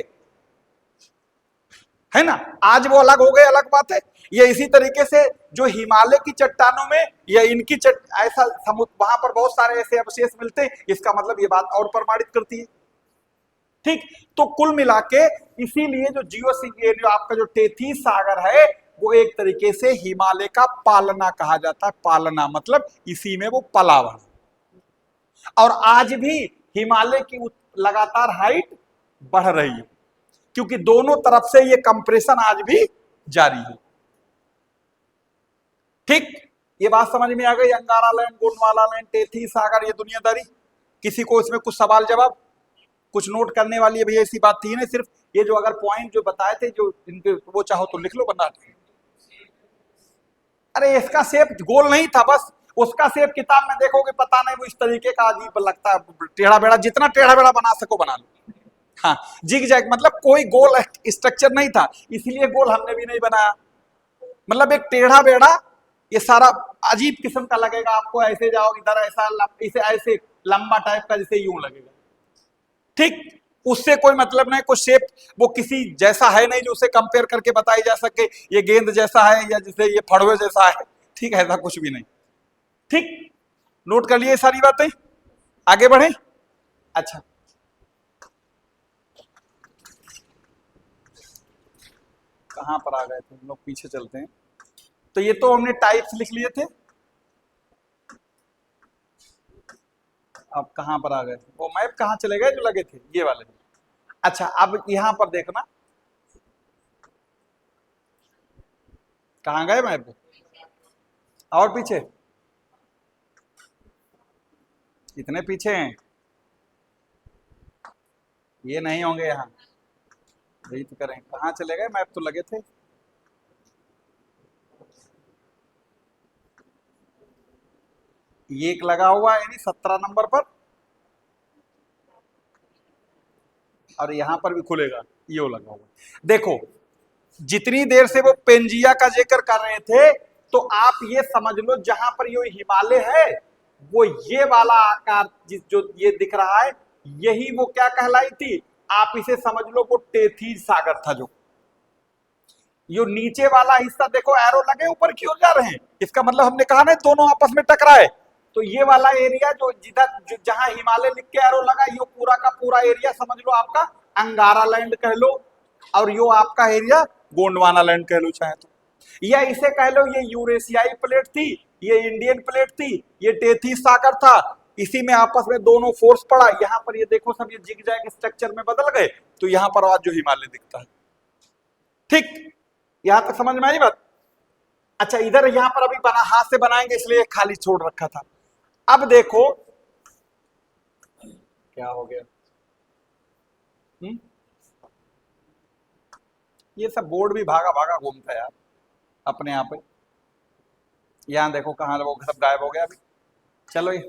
है ना? आज वो अलग हो गए, अलग बात है। ये इसी तरीके से जो हिमालय की चट्टानों में या इनकी ऐसा समुद्र, वहां पर बहुत सारे ऐसे अवशेष मिलते हैं, इसका मतलब ये बात और प्रमाणित करती है। ठीक, तो कुल मिला के इसीलिए जो जो आपका जो टेथीस सागर है वो एक तरीके से हिमालय का पालना कहा जाता है। पालना मतलब इसी में वो पला हुआ, और आज भी हिमालय की लगातार हाइट बढ़ रही है, क्योंकि दोनों तरफ से ये कंप्रेशन आज भी जारी है। ठीक, ये बात समझ में आ गई? अंगारा लैंड, गोंडवाना लैंड, टेथीस सागर, ये दुनियादारी। किसी को इसमें कुछ सवाल जवाब, कुछ नोट करने वाली है भैया? ऐसी बात थी ना, सिर्फ ये जो अगर पॉइंट जो बताए थे जो इनके, वो चाहो तो लिख लो बना। अरे इसका शेप गोल नहीं था, बस उसका शेप किताब में देखोगे पता नहीं, वो इस तरीके का अजीब लगता है, टेढ़ा बेड़ा, जितना टेढ़ा बेड़ा बना सको बना लो। हाँ, जिग जैग, मतलब कोई गोल स्ट्रक्चर नहीं था, इसलिए गोल हमने भी नहीं बनाया। मतलब एक टेढ़ा बेड़ा, ये सारा अजीब किस्म का लगेगा आपको। ऐसे जाओ इधर, ऐसा इसे ऐसे लंबा टाइप का, जैसे यूं लगेगा। ठीक, उससे कोई मतलब नहीं, कोई शेप वो किसी जैसा है नहीं जो उसे कंपेयर करके बताई जा सके ये गेंद जैसा है या जैसे ये फड़वे जैसा है। ठीक है, ऐसा कुछ भी नहीं। ठीक, नोट कर लिए सारी बातें, आगे बढ़े। अच्छा, कहां पर आ गए थे हम लोग? पीछे चलते हैं। तो ये तो हमने टाइप्स लिख लिए थे, अब कहां पर आ गए? वो मैप कहां चले गए जो लगे थे, ये वाले। अच्छा, अब यहां पर देखना, कहां गए मैप? और पीछे, इतने पीछे हैं, ये नहीं होंगे यहाँ। यही तो करें, कहाँ चले गए? मैप तो लगे थे। ये एक लगा हुआ है यानी 17 नंबर पर, और यहां पर भी खुलेगा, ये लगा हुआ। देखो, जितनी देर से वो पेंजिया का जिक्र कर रहे थे, तो आप ये समझ लो जहां पर ये हिमालय है, वो ये वाला आकार जो ये दिख रहा है, यही वो क्या कहलाई थी? आप इसे समझ लो वो टेथीज सागर था। जो ये नीचे वाला हिस्सा देखो, एरो लगे ऊपर की ओर जा रहे हैं, इसका मतलब हमने कहा ना दोनों आपस में टकराए। तो ये वाला एरिया जो जिधर जहां हिमालय लिख के एरो लगा, ये पूरा का पूरा एरिया समझ लो आपका अंगारा लैंड कह लो, और यो आपका एरिया गोंडवाना लैंड कह लो चाहे तो, या इसे कह लो ये यूरेशियाई प्लेट थी, ये इंडियन प्लेट थी, ये टेथीस सागर था। इसी में आपस में दोनों फोर्स पड़ा, यहाँ पर ये देखो सब ये जिग जैग स्ट्रक्चर में बदल गए, तो यहाँ पर आज जो हिमालय दिखता है। ठीक, यहां तक समझ में आई बात? अच्छा, इधर यहां पर अभी बना, हाथ से बनाएंगे इसलिए खाली छोड़ रखा था। अब देखो क्या हो गया। हुँ? ये सब बोर्ड भी भागा भागा घूमता है यार अपने आप पे। यहाँ देखो कहाँ वो सब गायब हो गया अभी। चलो ये,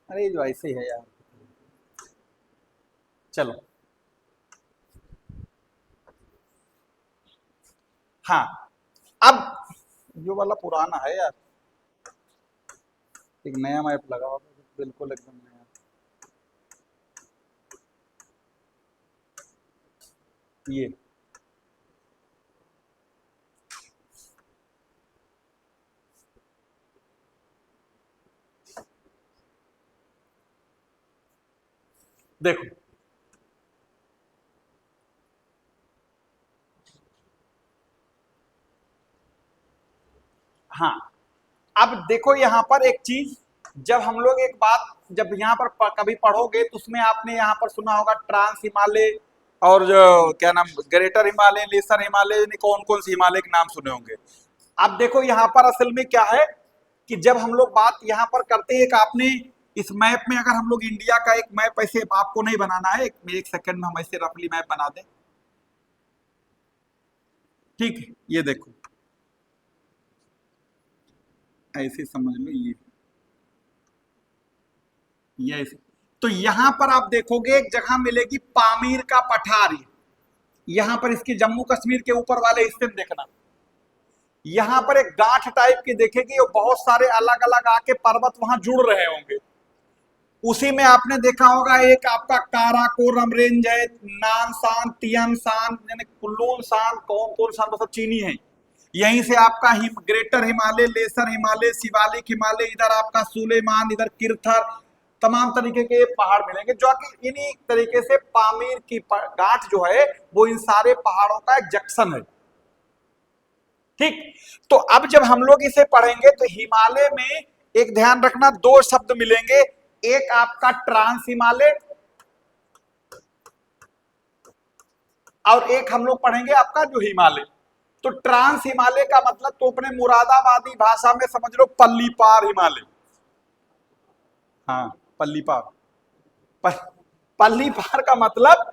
अरे ये जो ऐसे ही है यार। चलो, हाँ, अब ये वाला पुराना है यार, एक नया मैप लगा हुआ है, बिल्कुल एकदम नया। ये देखो, हाँ, अब देखो यहाँ पर एक चीज, जब हम लोग एक बात जब यहाँ पर कभी पढ़ोगे तो उसमें आपने यहाँ पर सुना होगा ट्रांस हिमालय, और जो क्या नाम, ग्रेटर हिमालय, लेसर हिमालय, कौन कौन से हिमालय के नाम सुने होंगे। अब देखो यहाँ पर असल में क्या है कि जब हम लोग बात यहाँ पर करते हैं, एक आपने इस मैप में, अगर हम लोग इंडिया का एक मैप ऐसे आपको नहीं बनाना है, एक सेकंड में हम ऐसे रफली मैप बना दें। ठीक है, ये देखो, ऐसे समझ लो, ये ऐसे। तो यहां पर आप देखोगे एक जगह मिलेगी पामीर का पठार, यहां पर इसकी जम्मू कश्मीर के ऊपर वाले हिस्से में देखना, यहां पर एक गांठ टाइप की देखेगी और बहुत सारे अलग अलग आके पर्वत वहां जुड़ रहे होंगे। उसी में आपने देखा होगा एक आपका काराकोरम रेंज है, नानसान, तियानसान, यानी कुल्लून सान, कौन सान, मतलब चीनी है। यहीं से आपका ग्रेटर हिमालय, लेसर हिमालय, शिवालिक हिमालय, इधर आपका सुलेमान, इधर किरथर, तमाम तरीके के पहाड़ मिलेंगे, जो कि इन्हीं तरीके से पामीर की गांठ जो है वो इन सारे पहाड़ों का एक जंक्शन है। ठीक, तो अब जब हम लोग इसे पढ़ेंगे तो हिमालय में एक ध्यान रखना, दो शब्द मिलेंगे, एक आपका ट्रांस हिमालय और एक हम लोग पढ़ेंगे आपका जो हिमालय। तो ट्रांस हिमालय का मतलब तो अपने मुरादाबादी भाषा में समझ लो पल्ली पार हिमालय। हाँ, पल्ली पार, पल्ली पार का मतलब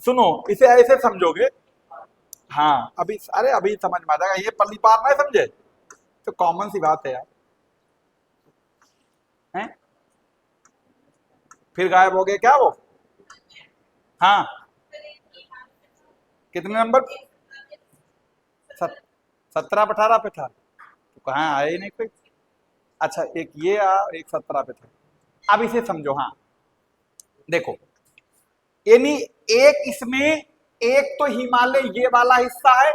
सुनो, इसे ऐसे समझोगे। हाँ, अभी समझ में आ जाएगा, ये पल्ली पार नहीं समझे तो कॉमन सी बात है यार, हैं? फिर गायब हो गए क्या वो? हाँ, कितने नंबर? 17-18 पे था, तो कहाँ आए ही नहीं कोई। अच्छा, एक ये एक 17 पे था। अब इसे समझो। हाँ देखो, यानी एक इसमें, एक तो हिमालय ये वाला हिस्सा है,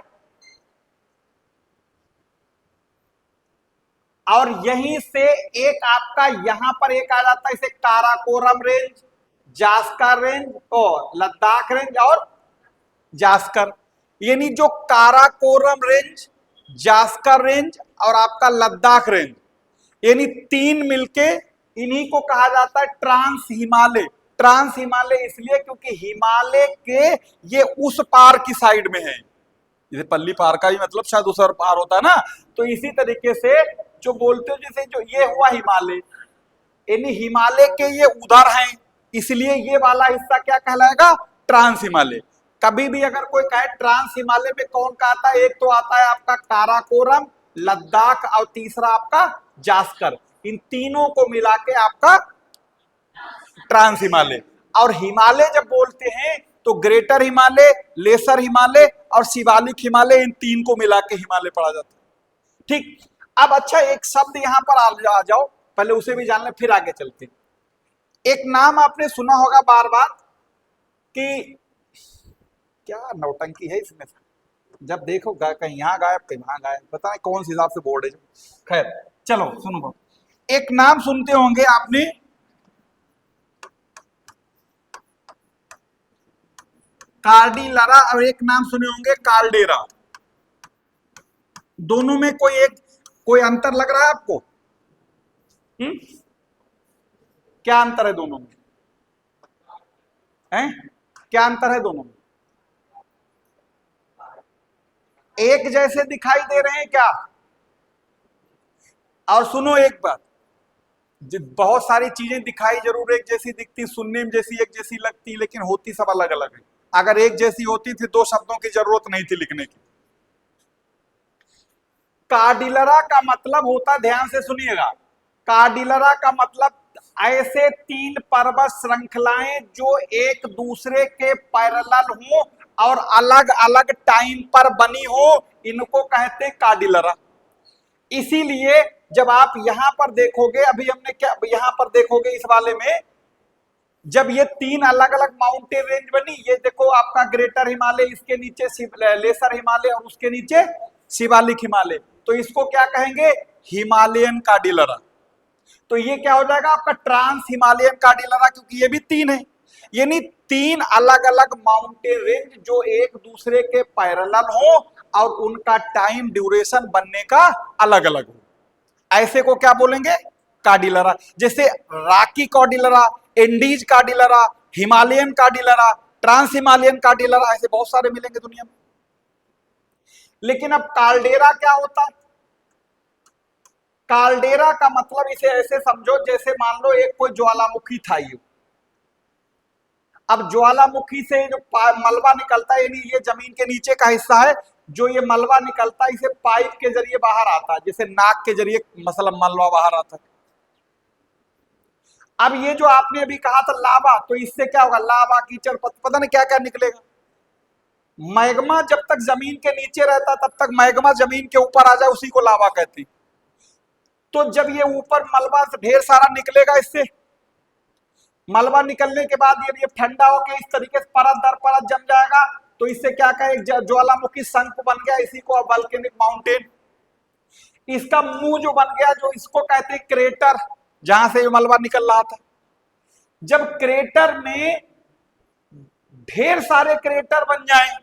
और यहीं से एक आपका यहां पर एक आ जाता है, इसे काराकोरम रेंज, जास्कर रेंज और लद्दाख रेंज और जास्कर। यानी जो काराकोरम रेंज, जास्कर रेंज और आपका लद्दाख रेंज, यानी तीन मिलके इन्हीं को कहा जाता है ट्रांस हिमालय। ट्रांस हिमालय इसलिए क्योंकि हिमालय के ये उस पार की साइड में है, जैसे पल्ली पार का ही मतलब शायद उस पार होता है ना, तो इसी तरीके से जो बोलते हो, जैसे जो ये हुआ हिमालय, यानी हिमालय के ये उधर हैं, इसलिए ये वाला हिस्सा क्या कहलाएगा? ट्रांस हिमालय। कभी भी अगर कोई कहे ट्रांस हिमालय में कौन का आता है, एक तो आता है आपका काराकोरम, लद्दाख और तीसरा आपका जास्कर, इन तीनों को मिला के आपका ट्रांस हिमालय। और हिमालय जब बोलते हैं तो ग्रेटर हिमालय, लेसर हिमालय और शिवालिक हिमालय, इन तीन को मिला के हिमालय पढ़ा जाता है। ठीक, अब अच्छा एक शब्द यहां पर आ जाओ, पहले उसे भी जान ले फिर आगे चलते। एक नाम आपने सुना होगा बार बार कि क्या नौटंकी है इसमें, जब देखो कहीं यहां गायब कहीं वहां गायब, पता नहीं कौन सी हिसाब से बोर्ड है। खैर चलो सुनो, एक नाम सुनते होंगे आपने, कार्डिलरा, और एक नाम सुने होंगे कार्डेरा। दोनों में कोई अंतर लग रहा है आपको? क्या अंतर है दोनों में? क्या अंतर है दोनों में? एक जैसे दिखाई दे रहे हैं क्या? और सुनो एक बात, बहुत सारी चीजें दिखाई जरूर एक जैसी दिखती, सुनने में जैसी एक जैसी लगती, लेकिन होती सब अलग अलग है। अगर एक जैसी होती थी दो शब्दों की जरूरत नहीं थी लिखने की। कार्डिलरा का मतलब होता, ध्यान से सुनिएगा, कार्डिलरा का मतलब ऐसे तीन पर्वत श्रृंखलाएं जो एक दूसरे के पैरेलल हो और अलग अलग टाइम पर बनी हो, इनको कहते हैं कार्डिलरा। इसीलिए जब आप यहां पर देखोगे, अभी हमने क्या यहां पर देखोगे इस वाले में, जब ये तीन अलग अलग माउंटेन रेंज बनी, ये देखो आपका ग्रेटर हिमालय, इसके नीचे लेसर हिमालय और उसके नीचे शिवालिक हिमालय, तो इसको क्या कहेंगे? हिमालयन कार्डिलरा। तो ये क्या हो जाएगा आपका? ट्रांस हिमालयन कार्डिलरा, क्योंकि ये भी तीन है, यानी तीन अलग अलग माउंटेन रेंज जो एक दूसरे के पैरेलल हो और उनका टाइम ड्यूरेशन बनने का अलग अलग हो, ऐसे को क्या बोलेंगे? कार्डिलरा। जैसे Rocky cordillera, Andes cordillera, Himalayan cordillera, trans Himalayan cordillera, ऐसे बहुत सारे मिलेंगे दुनिया में। लेकिन अब कार्डेरा क्या होता है? कार्डेरा का मतलब इसे ऐसे समझो, जैसे मान लो एक कोई ज्वालामुखी था ये, अब ज्वालामुखी से जो मलबा निकलता है, यानी ये जमीन के नीचे का हिस्सा है, जो ये मलबा निकलता है इसे पाइप के जरिए बाहर आता है, जैसे नाक के जरिए मतलब मलबा बाहर आता है। अब ये जो आपने अभी कहा था लावा, तो इससे क्या होगा, लावा कीचड़ पता नहीं क्या क्या निकलेगा। मैग्मा जब तक जमीन के नीचे रहता तब तक मैग्मा जमीन के ऊपर आ जाए उसी को लावा कहते हैं। तो जब ये ऊपर मलबा ढेर सारा निकलेगा, इससे मलबा निकलने के बाद ये ठंडा होकर इस तरीके से परत दर परत जम जाएगा, तो इससे क्या कहे, ज्वालामुखी शंख बन गया, इसी को वोल्केनिक माउंटेन। इसका मुंह जो बन गया, जो इसको कहते हैं क्रेटर, जहां से मलबा निकल रहा था। जब क्रेटर में ढेर सारे क्रेटर बन जाएं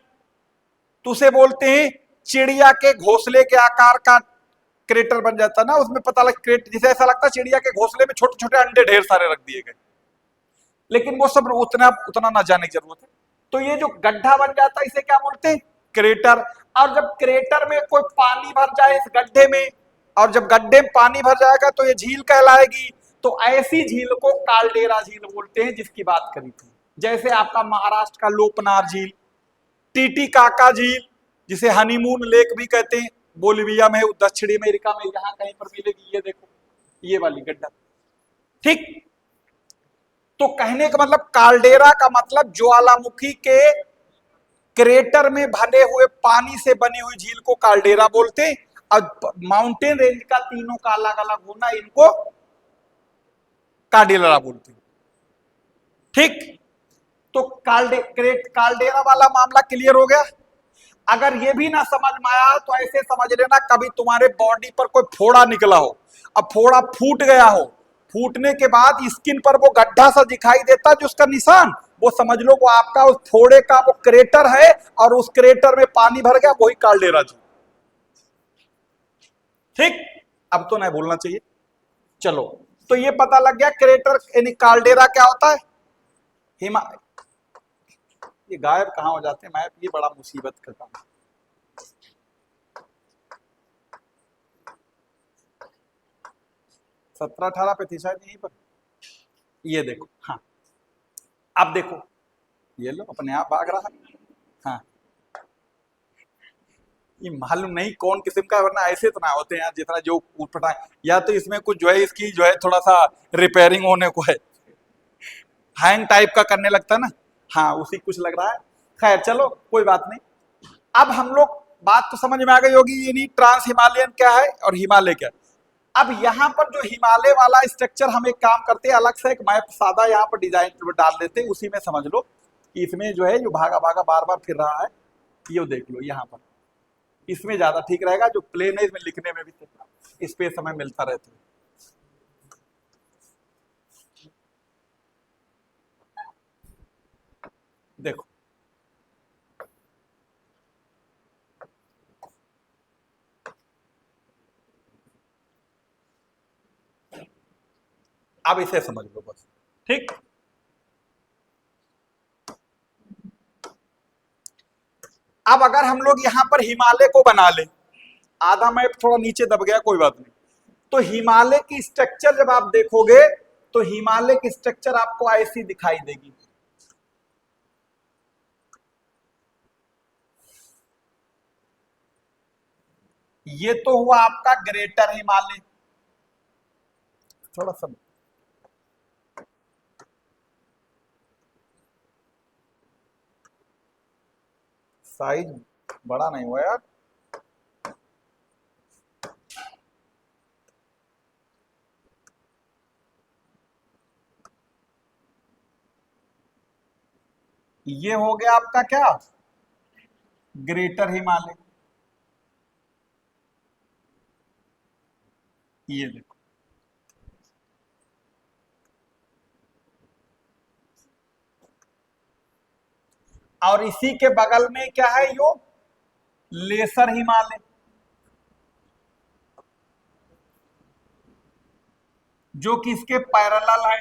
तो उसे बोलते हैं चिड़िया के घोंसले के आकार का क्रेटर बन जाता है ना, उसमें पता लग क्रेट जिसे ऐसा लगता है चिड़िया के घोंसले में छोटे छोटे अंडे ढेर सारे रख दिए गए, लेकिन वो सब उतना उतना ना जाने की जरूरत है। तो ये जो गड्ढा बन जाता है इसे क्या बोलते हैं, क्रेटर। और जब क्रेटर में कोई पानी भर जाए इस गड्ढे में, और जब गड्ढे में पानी भर जाएगा तो ये झील कहलाएगी। तो ऐसी झील को काल्डेरा झील बोलते हैं, जिसकी बात करी थी। जैसे आपका महाराष्ट्र का लोपनार झील, टीटीकाका झील जिसे हनीमून लेक भी कहते हैं, बोलिविया में, दक्षिणी अमेरिका में, यहां कहीं पर मिलेगी। ये देखो ये वाली गड्ढा, ठीक। तो कहने का मतलब काल्डेरा का मतलब ज्वालामुखी के क्रेटर में भरे हुए पानी से बनी हुई झील को काल्डेरा बोलते हैं। और माउंटेन रेंज का तीनों का अलग अलग होना, इनको काल्डेरा बोलते हैं, ठीक। तो काल्डेरा वाला मामला क्लियर हो गया। अगर ये भी ना समझ में आया तो ऐसे समझ लेना, कभी तुम्हारे बॉडी पर कोई फोड़ा निकला हो, अब फोड़ा फूट गया हो, फूटने के बाद स्किन पर वो गड्ढा सा दिखाई देता है जो उसका निशान, वो समझ लो वो आपका उस फोड़े का वो क्रेटर है, और उस क्रेटर में पानी भर गया, वही काल्डेरा जी, ठीक। अब तो नहीं भूलना चाहिए। चलो, तो ये पता लग गया क्रेटर यानी काल्डेरा क्या होता है। ये गायब कहां हो जाते हैं मैप, ये बड़ा मुसीबत का काम। सत्रह 18 पे थी शायद यहीं पर। ये देखो, हाँ अब देखो, ये लो अपने आप भाग रहा है। हाँ, ये मालूम नहीं कौन किस्म का, वरना ऐसे तो ना होते हैं जितना जो उठपटा, या तो इसमें कुछ जो है इसकी जो है थोड़ा सा रिपेयरिंग होने को है, हैंग टाइप का करने लगता है ना, हाँ उसी कुछ लग रहा है। खैर चलो कोई बात नहीं। अब हम लोग बात तो समझ में आ गई होगी, यानी ट्रांस हिमालयन क्या है और हिमालय क्या है। अब यहाँ पर जो हिमालय वाला स्ट्रक्चर, हम एक काम करते हैं, अलग से एक मैप सादा यहाँ पर डिजाइन डाल देते हैं, उसी में समझ लो कि इसमें जो है जो भागा भागा बार बार फिर रहा है, ये देख लो यहाँ पर, इसमें ज्यादा ठीक रहेगा। जो प्लेन है इसमें लिखने में भी स्पेस हमें मिलता रहता है। देखो अब इसे समझ लो बस, ठीक। अब अगर हम लोग यहां पर हिमालय को बना लें, आधा मैप थोड़ा नीचे दब गया, कोई बात नहीं। तो हिमालय की स्ट्रक्चर जब आप देखोगे तो हिमालय की स्ट्रक्चर आपको ऐसी दिखाई देगी। ये तो हुआ आपका ग्रेटर हिमालय, थोड़ा सा साइज बड़ा नहीं हुआ यार। ये हो गया आपका क्या, ग्रेटर हिमालय। ये देखो, और इसी के बगल में क्या है, यो लेसर हिमालय, जो कि इसके पैरेलल है।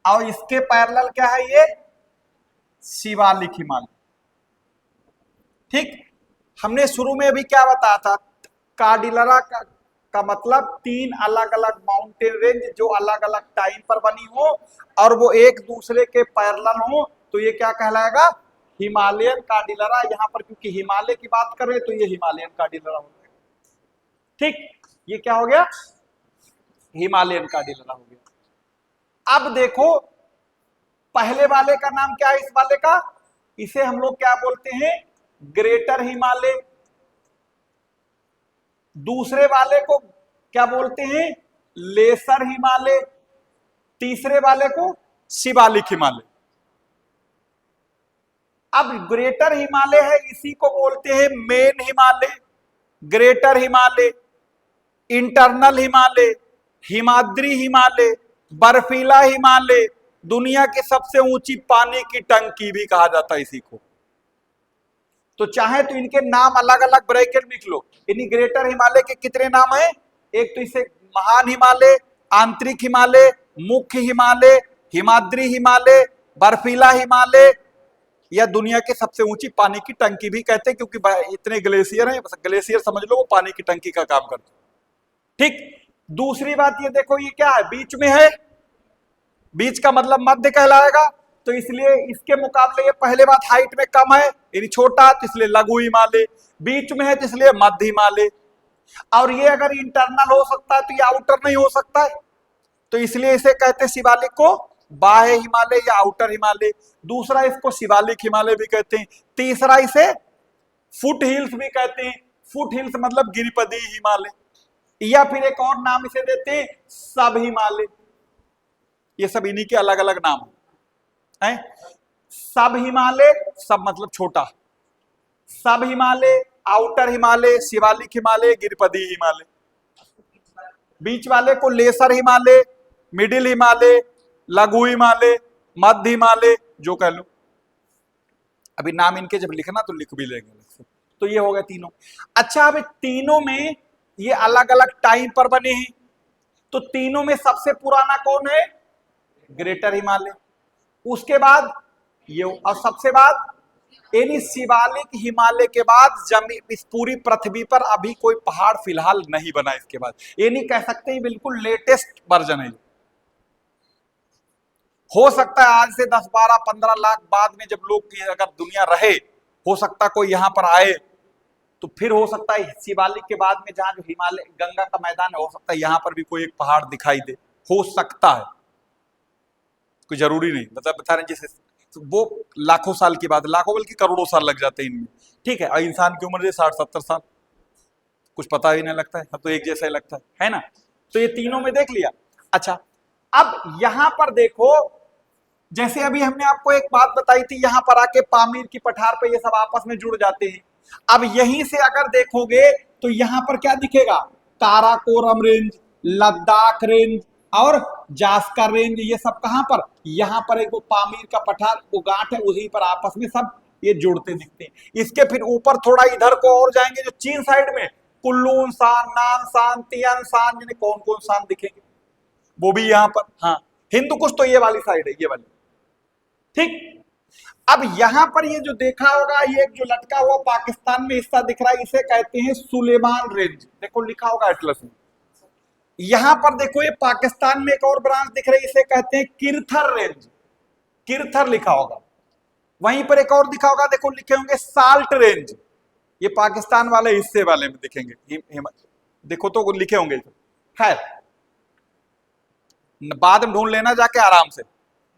और इसके पैरेलल क्या है, ये शिवालिक हिमालय, ठीक। हमने शुरू में अभी क्या बताया था, कार्डिलरा का मतलब तीन अलग अलग माउंटेन रेंज जो अलग अलग टाइम पर बनी हो और वो एक दूसरे के पैरेलल हो, तो ये क्या कहलाएगा, हिमालयन कार्डिलरा, यहां पर क्योंकि हिमालय की बात कर रहे हैं तो ये हिमालयन कार्डिलरा हो गया। ठीक, ये क्या हो गया, हिमालयन कार्डिलरा हो गया। अब देखो पहले वाले का नाम क्या है, इस वाले का, इसे हम लोग क्या बोलते हैं, ग्रेटर हिमालय। दूसरे वाले को क्या बोलते हैं, लेसर हिमालय। तीसरे वाले को शिवालिक हिमालय। अब ग्रेटर हिमालय है, इसी को बोलते हैं main Himalaya, greater Himalaya, internal Himalaya, Himadri Himalaya, बर्फीला हिमालय, दुनिया की सबसे ऊंची पानी की टंकी भी कहा जाता है इसी को। तो चाहे तो इनके नाम अलग अलग ब्रैकेट में लिख लो। इन्हीं ग्रेटर हिमालय के कितने नाम हैं, एक तो इसे महान हिमालय, आंतरिक हिमालय, मुख्य हिमालय, हिमाद्री हिमालय, बर्फीला हिमालय, या दुनिया के सबसे ऊंची पानी की टंकी भी कहते हैं, क्योंकि इतने ग्लेशियर हैं, ग्लेशियर समझ लो वो पानी की टंकी का काम करते हैं। ठीक, दूसरी बात ये देखो, ये क्या है, बीच में है, बीच का मतलब मध्य कहलाएगा, तो इसलिए इसके मुकाबले ये पहले बात हाइट में कम है, यानी छोटा, तो इसलिए लघु हिमालय। बीच में है तो इसलिए मध्य हिमालय। और ये अगर इंटरनल हो सकता है तो ये आउटर नहीं हो सकता है, तो इसलिए इसे कहते हैं शिवालिक को बाह्य हिमालय या आउटर हिमालय। दूसरा इसको शिवालिक हिमालय भी कहते हैं। तीसरा इसे फुट हिल्स भी कहते हैं। फुट हिल्स मतलब गिरिपदी हिमालय, या फिर एक और नाम इसे देते हैं सब हिमालय। ये सब इन्हीं के अलग अलग नाम हैं। सब हिमालय, सब मतलब छोटा, सब हिमालय, आउटर हिमालय, शिवालिक हिमालय, गिरिपदी हिमालय। बीच वाले को लेसर हिमालय, मिडिल हिमालय, लघु हिमालय, मध्य हिमालय, जो कह लो। अभी नाम इनके जब लिखना तो लिख भी लेंगे। तो ये हो गए तीनों। अच्छा, अब तीनों में ये अलग अलग टाइम पर बने हैं, तो तीनों में सबसे पुराना कौन है, ग्रेटर हिमालय। उसके बाद ये, और सबसे बाद यानी शिवालिक हिमालय के बाद जमीन, इस पूरी पृथ्वी पर अभी कोई पहाड़ फिलहाल नहीं बना। इसके बाद ये नहीं कह सकते, ये बिल्कुल लेटेस्ट वर्जन है। हो सकता है आज से 10, 12, 15 लाख बाद में जब लोग अगर दुनिया रहे, हो सकता है कोई यहां पर आए, तो फिर हो सकता है शिवालिक के बाद में जहां जो हिमालय गंगा का मैदान है, हो सकता है यहां पर भी कोई एक पहाड़ दिखाई दे, हो सकता है, कोई जरूरी नहीं। मतलब बता रहे जैसे वो लाखों साल की बात, लाखों बल्कि करोड़ों साल लग जाते हैं इनमें। ठीक है, और इंसान की उम्र 60-70 साल, कुछ पता ही नहीं लगता है, सब तो एक जैसा ही लगता है ना। तो ये तीनों में देख लिया। अच्छा, अब यहां पर देखो, जैसे अभी हमने आपको एक बात बताई थी, यहां पर आके पामीर की पठार पे ये सब आपस में जुड़ जाते हैं। अब यहीं से अगर देखोगे तो यहां पर क्या दिखेगा, काराकोरम रेंज, लद्दाख रेंज और जास्कर रेंज, ये सब कहां पर, यहां पर एक वो पामीर का पठार, वो गांठ है, उसी पर आपस में सब ये जुड़ते दिखते हैं। इसके फिर ऊपर थोड़ा इधर को और जाएंगे, जो चीन साइड में कुल्लून सान, नानसान, तियानसान, यानी कौन कौन सान दिखेंगे, वो भी यहां पर। हाँ, हिंदू कुछ तो ये वाली साइड है, ये वाली। ठीक, अब यहां पर ये जो देखा होगा, ये जो लटका हुआ पाकिस्तान में हिस्सा दिख रहा है, इसे कहते हैं सुलेमान रेंज। देखो लिखा होगा एटलस में। यहां पर देखो ये पाकिस्तान में एक और ब्रांच दिख रही है, इसे कहते हैं किरथर रेंज, किरथर लिखा होगा। वहीं पर एक और दिखा होगा, देखो लिखे होंगे साल्ट रेंज, ये पाकिस्तान वाले हिस्से वाले में दिखेंगे, देखो तो लिखे होंगे। खैर, बाद में ढूंढ लेना जाके आराम से,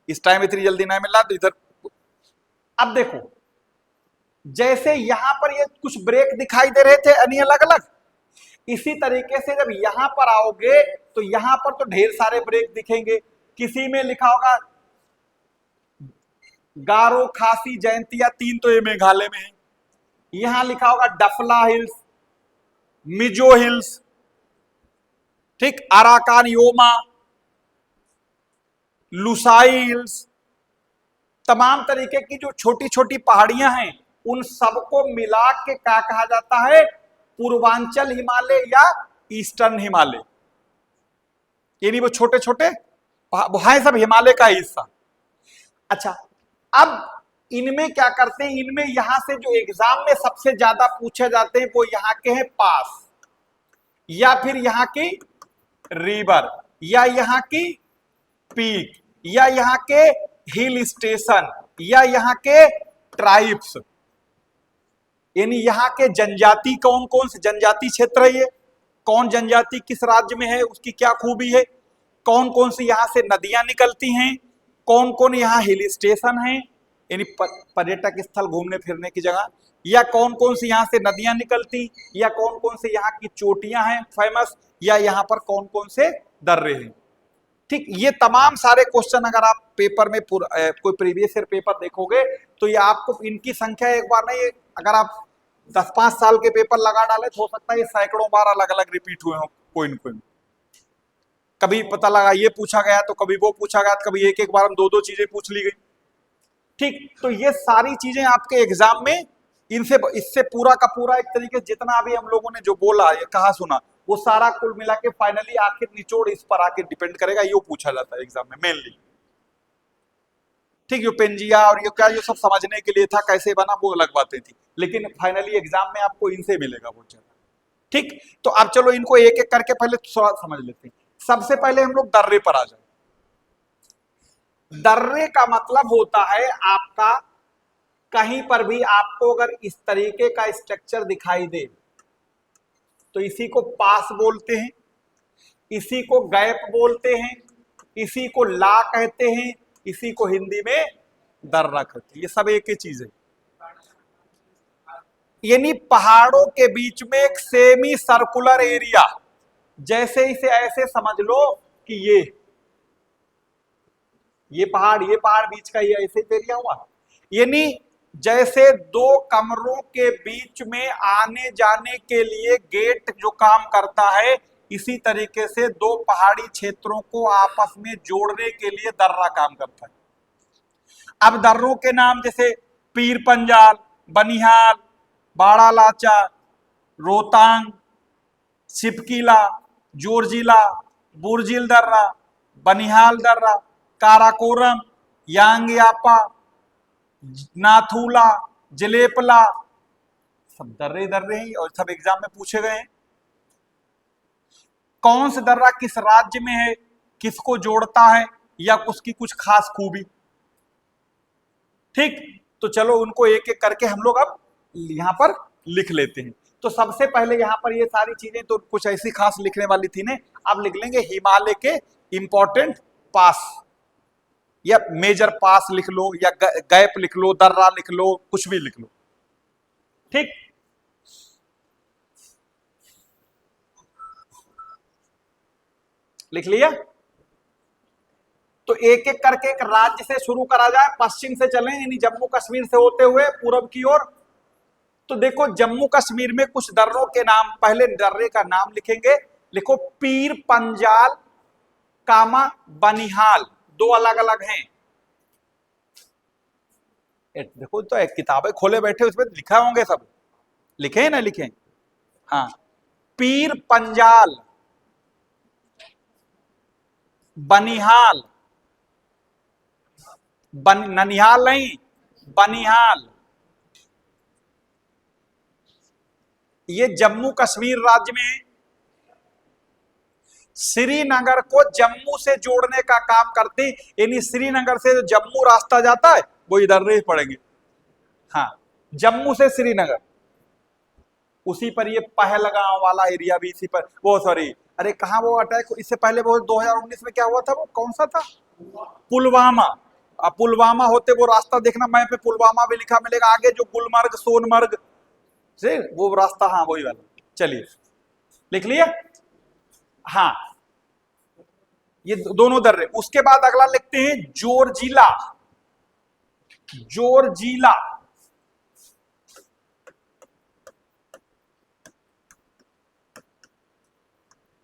इस टाइम इतनी जल्दी नहीं मिल रहा तो इधर। अब देखो, जैसे यहां पर ये कुछ ब्रेक दिखाई दे रहे थे यानी अलग अलग, इसी तरीके से जब यहां पर आओगे तो यहां पर तो ढेर सारे ब्रेक दिखेंगे। किसी में लिखा होगा गारो, खासी, जयंतिया, 3 तो ये मेघालय में है। यहां लिखा होगा डफला हिल्स, मिजो हिल्स, ठीक, अराकान योमा, लुसाई हिल्स, तमाम तरीके की जो छोटी छोटी पहाड़ियां हैं, उन सबको मिला के क्या कहा जाता है, पूर्वांचल हिमालय या ईस्टर्न हिमालय। यानी वो छोटे छोटे है सब हिमालय का हिस्सा। अच्छा, अब इनमें क्या करते हैं, इनमें यहां से जो एग्जाम में सबसे ज्यादा पूछे जाते हैं वो यहाँ के हैं पास, या फिर यहाँ की रिवर, या यहाँ की पीक, या यहाँ के हिल स्टेशन, या यहाँ के ट्राइब्स, यानी यहाँ के जनजाति कौन कौन से जनजाति क्षेत्र है, ये कौन जनजाति किस राज्य में है, उसकी क्या खूबी है, कौन कौन सी यहाँ से नदियां निकलती हैं, कौन कौन यहाँ हिल स्टेशन है, यानी पर्यटक स्थल घूमने फिरने की जगह, या कौन कौन सी यहाँ से नदियां निकलती, या कौन कौन से यहाँ की चोटियां हैं फेमस, या यहाँ पर कौन कौन से दर्रे हैं। ठीक, ये तमाम सारे क्वेश्चन अगर आप पेपर में कोई प्रीवियस ईयर पेपर देखोगे तो ये आपको इनकी संख्या एक बार नहीं, अगर आप 10-5 साल के पेपर लगा डाले तो हो सकता है ये सैकड़ों बार अलग अलग रिपीट हुए हो कोई न कोई। कभी पता लगा ये पूछा गया तो कभी वो पूछा गया, कभी एक एक बार हम दो दो चीजें पूछ ली गई। ठीक, तो ये सारी चीजें आपके एग्जाम में इससे पूरा का पूरा एक तरीके जितना अभी हम लोगों ने जो बोला ये कहा सुना वो सारा कुल मिला के फाइनली आखिर निचोड़ इस पर आके डिपेंड करेगा, ये पूछा जाता है एग्जाम में मेनली। ठीक, ये पेंजिया और ये क्या ये सब समझने के लिए था कैसे बना वो अलग बातें थी, लेकिन फाइनली एग्जाम में आपको इनसे मिलेगा वो ज्यादा। ठीक, तो अब चलो इनको एक एक करके पहले थोड़ा समझ लेते हैं। सबसे पहले हम लोग दर्रे पर आ जाए। दर्रे का मतलब होता है आपका कहीं पर भी आपको अगर इस तरीके का स्ट्रक्चर दिखाई दे तो इसी को पास बोलते हैं, इसी को गैप बोलते हैं, इसी को ला कहते हैं, इसी को हिंदी में दर्रा कहते हैं। ये सब एक ही चीज है, यानी पहाड़ों के बीच में एक सेमी सर्कुलर एरिया, जैसे इसे ऐसे समझ लो कि ये पहाड़ बीच का ये ऐसे एरिया हुआ, यानी जैसे दो कमरों के बीच में आने जाने के लिए गेट जो काम करता है, इसी तरीके से दो पहाड़ी क्षेत्रों को आपस में जोड़ने के लिए दर्रा काम करता है। अब दर्रों के नाम जैसे पीर पंजाल, बनिहाल, बाड़ा लाचा, रोहतांग, सिपकीला, जोरजिला, बुरजिल दर्रा, बनिहाल दर्रा, काराकोरम, यांगयापा, नाथूला, जलेपला, सब दर्रे दर्रे हैं और सब एग्जाम में पूछे गए हैं। कौन सा दर्रा किस राज्य में है, किसको जोड़ता है, या उसकी कुछ खास खूबी। ठीक, तो चलो उनको एक एक करके हम लोग अब यहां पर लिख लेते हैं। तो सबसे पहले यहां पर ये सारी चीजें तो कुछ ऐसी खास लिखने वाली थी ने, अब लिख लेंगे हिमालय के इंपॉर्टेंट पास, या मेजर पास लिख लो, या गैप लिख लो, दर्रा लिख लो, कुछ भी लिख लो। ठीक, लिख लिया। तो एक एक करके एक राज्य से शुरू करा जाए, पश्चिम से चलें यानी जम्मू कश्मीर से होते हुए पूरब की ओर। तो देखो जम्मू कश्मीर में कुछ दर्रों के नाम, पहले दर्रे का नाम लिखेंगे, लिखो पीर पंजाल कामा बनिहाल, दो अलग अलग हैं। देखो तो एक किताबें खोले बैठे उसमें लिखा होंगे, सब लिखे हैं ना, लिखे। हाँ, पीर पंजाल, बनिहाल, ननिहाल नहीं, बनिहाल, ये जम्मू कश्मीर राज्य में है। श्रीनगर को जम्मू से जोड़ने का काम करते, यानी श्रीनगर से जो जम्मू रास्ता जाता है वो इधर ही पड़ेंगे। हाँ, जम्मू से श्रीनगर, उसी पर ये पहलगांव वाला एरिया भी इसी पर, वो सॉरी अरे कहाँ वो अटैक इससे पहले वो 2019 में क्या हुआ था, वो कौन सा था, पुलवामा। अब पुलवामा होते वो रास्ता देखना, मैप में पुलवामा भी लिखा मिलेगा, आगे जो गुलमर्ग सोनमर्ग से वो रास्ता, हाँ वही वाला। चलिए लिख लिया। हाँ, ये दोनों दर्रे। उसके बाद अगला लिखते हैं जोरजिला, जोरजिला,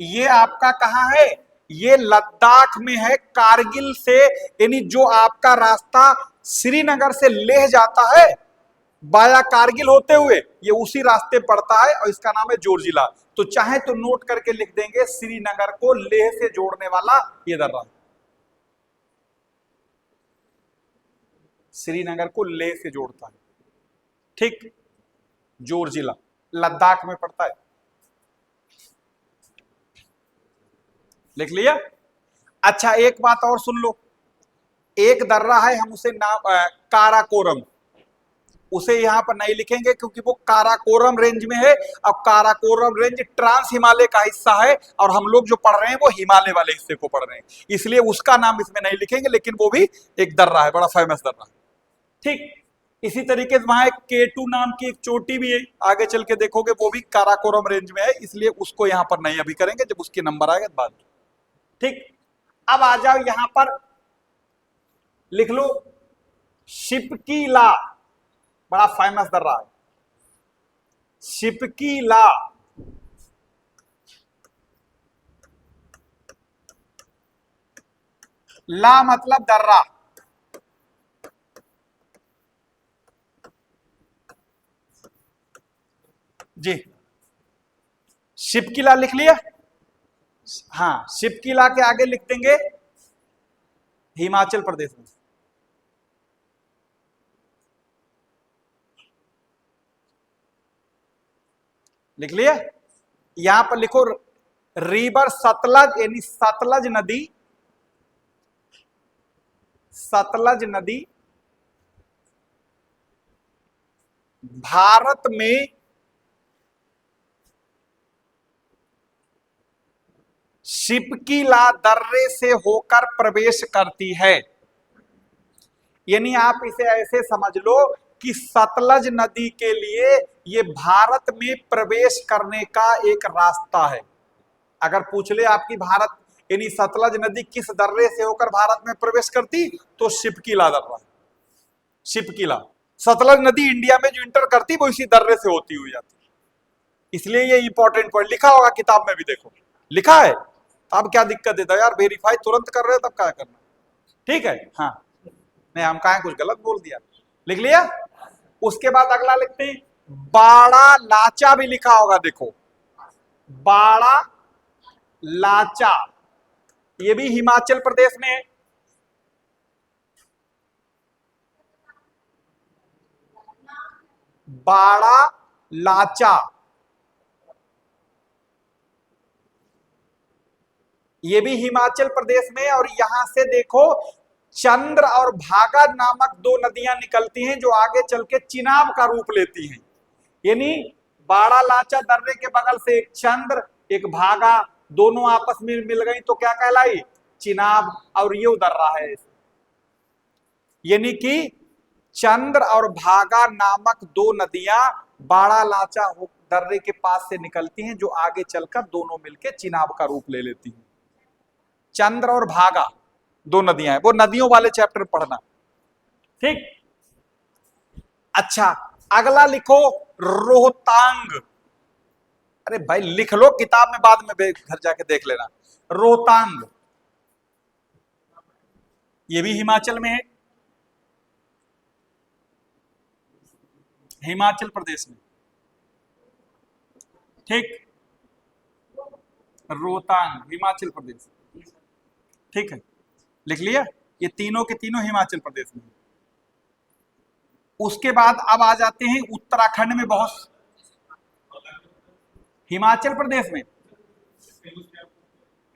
ये आपका कहां है, ये लद्दाख में है, कारगिल से, यानी जो आपका रास्ता श्रीनगर से लेह जाता है बाया कारगिल होते हुए, ये उसी रास्ते पड़ता है और इसका नाम है जोरजिला। तो चाहे तो नोट करके लिख देंगे, श्रीनगर को लेह से जोड़ने वाला ये दर्रा, श्रीनगर को लेह से जोड़ता है। ठीक, जोरजिला लद्दाख में पड़ता है, लिख लिया। अच्छा एक बात और सुन लो, एक दर्रा है हम उसे नाम काराकोरम, उसे यहाँ पर नहीं लिखेंगे क्योंकि वो काराकोरम रेंज में है। अब काराकोरम रेंज ट्रांस हिमालय का हिस्सा है और हम लोग जो पढ़ रहे हैं वो हिमालय वाले हिस्से को पढ़ रहे हैं, इसलिए उसका नाम इसमें नहीं लिखेंगे, लेकिन वो भी एक दर्रा है, बड़ा फेमस दर्रा। ठीक, इसी तरीके से वहां एक K2 नाम की एक चोटी भी है, आगे चल के देखोगे वो भी काराकोरम रेंज में है, इसलिए उसको यहां पर नहीं अभी करेंगे, जब उसके नंबर आएगा बाद में। ठीक, अब आ जाओ यहां पर लिख लो शिपकीला, बड़ा फेमस दर्रा है शिपकीला। ला मतलब दर्रा, जी शिपकीला लिख लिया। हाँ, शिपकीला के आगे लिख देंगे हिमाचल प्रदेश में। लिख लिया। यहां पर लिखो रिवर सतलज, यानी सतलज नदी, सतलज नदी भारत में शिपकीला दर्रे से होकर प्रवेश करती है। यानी आप इसे ऐसे समझ लो कि सतलज नदी के लिए ये भारत में प्रवेश करने का एक रास्ता है। अगर पूछ ले आपकी भारत यानी सतलज नदी किस दर्रे से होकर भारत में प्रवेश करती, तो शिपकीला दर्रा। शिपकीला, सतलज नदी इंडिया में जो इंटर करती वो इसी दर्रे से होती हुई जाती, इसलिए ये इंपॉर्टेंट पॉइंट लिखा होगा किताब में भी, देखो लिखा है। अब क्या दिक्कत है यार, वेरीफाई तुरंत कर रहे हो तब क्या करना। ठीक है, हाँ नहीं हम कहा कुछ गलत बोल दिया, लिख लिया। उसके बाद अगला लिखते हैं बाड़ा लाचा, भी लिखा होगा देखो, बाड़ा लाचा, ये भी हिमाचल प्रदेश में है। बाड़ा लाचा, ये भी हिमाचल प्रदेश में, और यहां से देखो चंद्र और भागा नामक दो नदियां निकलती हैं जो आगे चल के चिनाब का रूप लेती हैं। यानी बाड़ा लाचा दर्रे के बगल से एक चंद्र एक भागा, दोनों आपस में मिल गई तो क्या कहलाई, चिनाब, और ये दर्रा है। यानी कि चंद्र और भागा नामक दो नदियां बाड़ा लाचा दर्रे के पास से निकलती हैं जो आगे चलकर दोनों मिलकर चिनाब का रूप ले लेती हैं। चंद्र और भागा दो नदियां हैं, वो नदियों वाले चैप्टर पढ़ना। ठीक, अच्छा अगला लिखो रोहतांग। अरे भाई लिख लो किताब में, बाद में घर जाके देख लेना। रोहतांग, ये भी हिमाचल में है, हिमाचल प्रदेश में। ठीक, रोहतांग हिमाचल प्रदेश, ठीक है लिख लिया। ये तीनों के तीनों हिमाचल प्रदेश में। उसके बाद अब आ जाते हैं उत्तराखंड में, बहुत हिमाचल प्रदेश में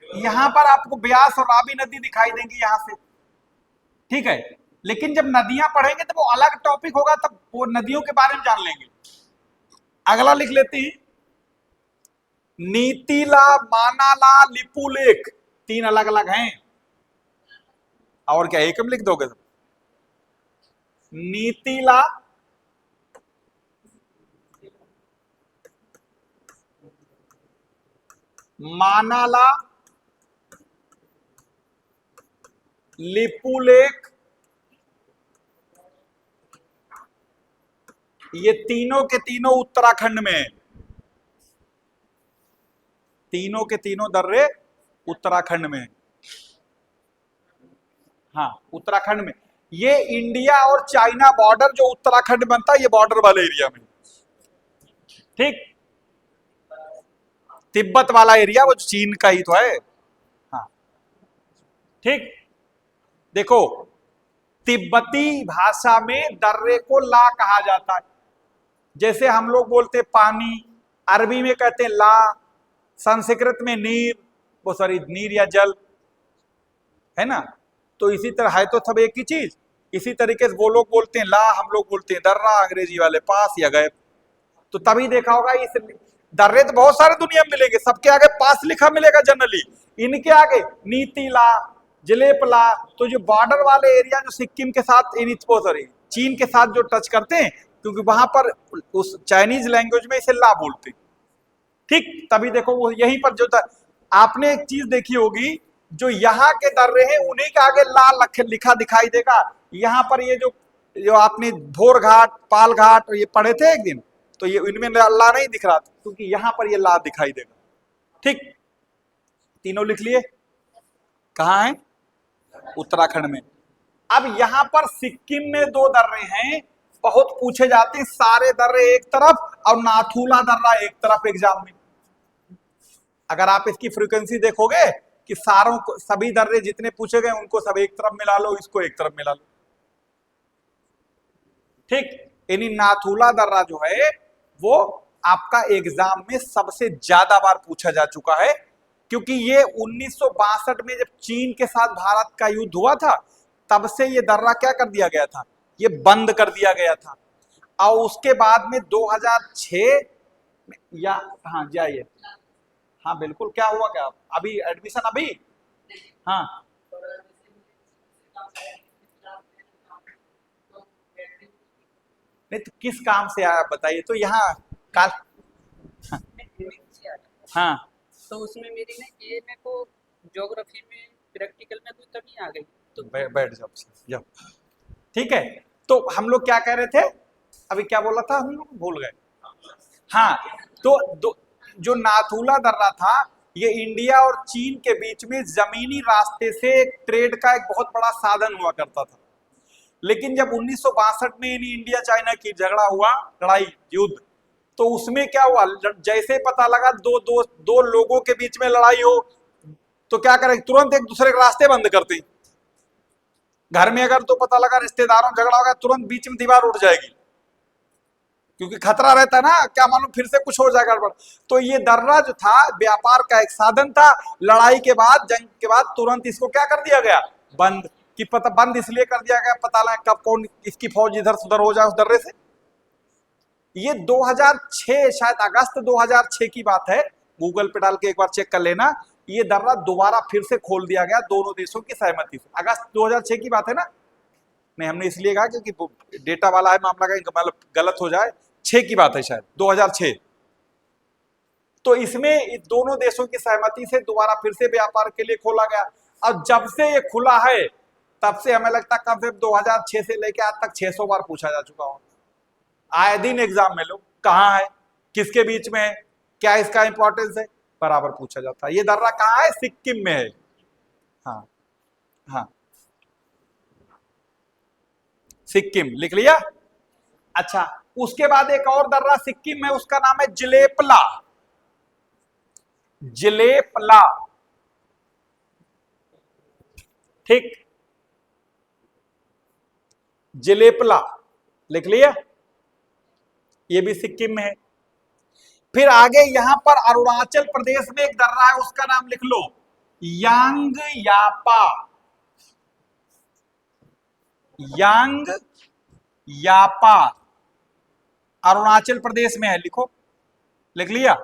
यहां पर आपको ब्यास और रावी नदी दिखाई देंगी यहां से। ठीक है, लेकिन जब नदियां पढ़ेंगे तो वो अलग टॉपिक होगा, तब वो नदियों के बारे में जान लेंगे। अगला लिख लेते हैं नीतीला, मानाला, लिपुलेख, तीन अलग अलग हैं। और क्या एक में लिख दोगे सब? नीतीला, मानाला, लिपुलेख, ये तीनों के तीनों उत्तराखंड में, तीनों के तीनों दर्रे उत्तराखंड में। हाँ उत्तराखंड में, ये इंडिया और चाइना बॉर्डर जो उत्तराखंड बनता है, ये बॉर्डर वाले एरिया में। ठीक, तिब्बत वाला एरिया वो चीन का ही तो है। हाँ ठीक, देखो तिब्बती भाषा में दर्रे को ला कहा जाता है, जैसे हम लोग बोलते पानी, अरबी में कहते हैं ला, संस्कृत में नीर, वो सॉरी नीर या जल, है ना। तो इसी तरह है तो सब एक ही चीज, इसी तरीके से वो लोग बोलते हैं ला, हम लोग बोलते हैं दर्रा, अंग्रेजी वाले पास या गए। तो तभी देखा होगा इस दर्रे तो बहुत सारे दुनिया में मिलेंगे, सबके आगे पास लिखा मिलेगा जनरली, इनके आगे नीति ला, जलेप ला। तो जो बॉर्डर वाले एरिया जो सिक्किम के साथ सॉरी चीन के साथ जो टच करते हैं, क्योंकि वहां पर उस चाइनीज लैंग्वेज में इसे ला बोलते हैं, ठीक। तभी देखो वो यहीं पर जो था, आपने एक चीज देखी होगी, जो यहाँ के दर्रे हैं उन्हीं के आगे ला लिखा दिखाई देगा। यहाँ पर ये जो जो आपने भोर घाट, पाल घाट ये पढ़े थे एक दिन, तो ये इनमें ला नहीं दिख रहा था, क्योंकि यहाँ पर ये ला दिखाई देगा, ठीक। तीनों लिख लिए। कहाँ है? उत्तराखंड में। अब यहां पर सिक्किम में दो दर्रे हैं, बहुत पूछे जाते हैं, सारे दर्रे एक तरफ और नाथुला दर्रा एक तरफ एग्जाम में। अगर आप इसकी फ्रीक्वेंसी देखोगे कि सारों को, सभी दर्रे जितने पूछे गए उनको सब एक तरफ मिला लो, इसको एक तरफ मिला लो, ठीक। यानी नाथुला दर्रा जो है वो आपका एग्जाम में सबसे ज्यादा बार पूछा जा चुका है, क्योंकि ये 1962 में जब चीन के साथ भारत का युद्ध हुआ था, तब से ये दर्रा क्या कर दिया गया था, ये बंद कर दिया गया था। और उसके बाद में 2006 या हाँ जाइए, हाँ बिल्कुल, क्या हुआ, क्या अभी एडमिशन अभी? हाँ नहीं तो किस काम से आया बताइए तो, यहाँ काल हाँ तो उसमें मेरी ना ये मेरे को ज्योग्राफी में प्रैक्टिकल में कोई कमी आ गई तो बैठ जाओ जाओ, ठीक है। तो हम लोग क्या कह रहे थे, अभी क्या बोला था हम लोग भूल गए। हाँ तो जो नाथुला दर्रा था, ये इंडिया और चीन के बीच में जमीनी रास्ते से एक ट्रेड का एक बहुत बड़ा साधन हुआ करता था। लेकिन जब 1962 में इंडिया चाइना की झगड़ा हुआ, लड़ाई युद्ध, तो उसमें क्या हुआ, जैसे पता लगा दो लोगों के बीच में लड़ाई हो, तो क्या करें, तुरंत एक दूसरे के रास्ते बंद करते। घर में अगर तो पता लगा रिश्तेदारों झगड़ा होगा, तुरंत बीच में दीवार उठ जाएगी, क्योंकि खतरा रहता है ना, क्या मालूम फिर से कुछ हो जाएगा गड़बड़। तो ये दर्रा जो था व्यापार का एक साधन था, लड़ाई के बाद, जंग के बाद तुरंत इसको क्या कर दिया गया, बंद। कि पता बंद इसलिए कर दिया गया, पता लगा कब कौन इसकी फौज इधर सुधर हो जाए उस दर्रे से। ये 2006 शायद अगस्त 2006 की बात है, गूगल पे डाल के एक बार चेक कर लेना। ये दर्रा दोबारा फिर से खोल दिया गया दोनों देशों की सहमति से। अगस्त 2006 की बात है ना, नहीं हमने इसलिए कहा क्योंकि डेटा वाला है मामला, का मतलब गलत हो जाए, 6 की बात है शायद 2006। तो इसमें दोनों देशों की सहमति से दोबारा फिर से व्यापार के लिए खोला गया। और जब से ये खुला है तब से हमें लगता है कम से कम 2006 से लेकर आज तक 600 बार पूछा जा चुका हो। आए दिन एग्जाम में लोग कहाँ है, किसके बीच में है, क्या इसका इंपॉर्टेंस है, बराबर पूछा जाता है। ये दर्रा कहाँ है, सिक्किम में है। हाँ हाँ सिक्किम लिख लिया। अच्छा, उसके बाद एक और दर्रा सिक्किम में, उसका नाम है जलेपला। जलेपला, ठीक, जलेपला लिख लिया, ये भी सिक्किम में है। फिर आगे यहां पर अरुणाचल प्रदेश में एक दर्रा है, उसका नाम लिख लो, यांग यापा। यांग यापा अरुणाचल प्रदेश में है, लिखो, लिख लिया।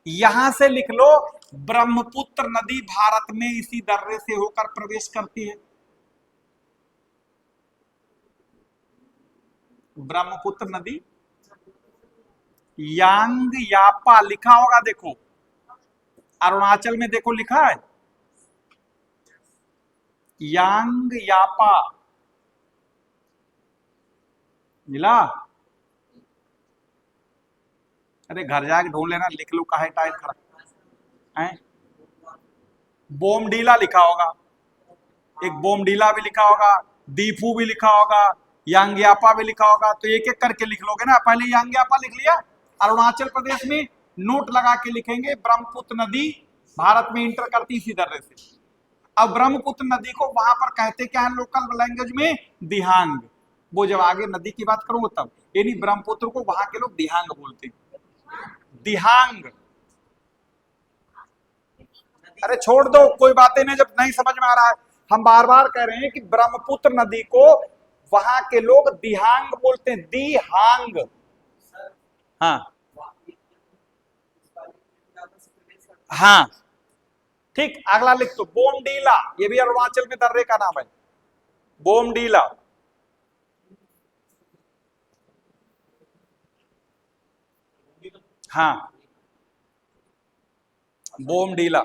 यहां से लिख लो, ब्रह्मपुत्र नदी भारत में इसी दर्रे से होकर प्रवेश करती है। ब्रह्मपुत्र नदी, यांग यापा लिखा होगा, देखो अरुणाचल में देखो लिखा है यांग यापा, मिला? अरे घर जाके ढूंढ लेना, लिख लो, काहे टाइम खराब है। बोमडीला लिखा होगा, एक बोमडीला भी लिखा होगा, दीफू भी लिखा होगा, यांग्यापा भी लिखा होगा। तो एक एक करके लिख लोगे ना, पहले यांग्यापा लिख लिया, अरुणाचल प्रदेश में, नोट लगा के लिखेंगे ब्रह्मपुत्र नदी भारत में इंटर करती इसी दर्रे से। अब ब्रह्मपुत्र नदी को वहां पर कहते क्या है लोकल लैंग्वेज में, दिहांग। वो जब आगे नदी की बात करूंगा तब, यानी ब्रह्मपुत्र को वहां के लोग दिहांग बोलते हैं, दिहांग। अरे छोड़ दो, कोई बातें नहीं, जब नहीं समझ में आ रहा है। हम बार बार कह रहे हैं कि ब्रह्मपुत्र नदी को वहां के लोग दिहांग बोलते हैं, दिहांग। हाँ हाँ ठीक, अगला लिख दो, बोमडीला, ये भी अरुणाचल में दर्रे का नाम है, बोमडीला। हाँ बोमडीला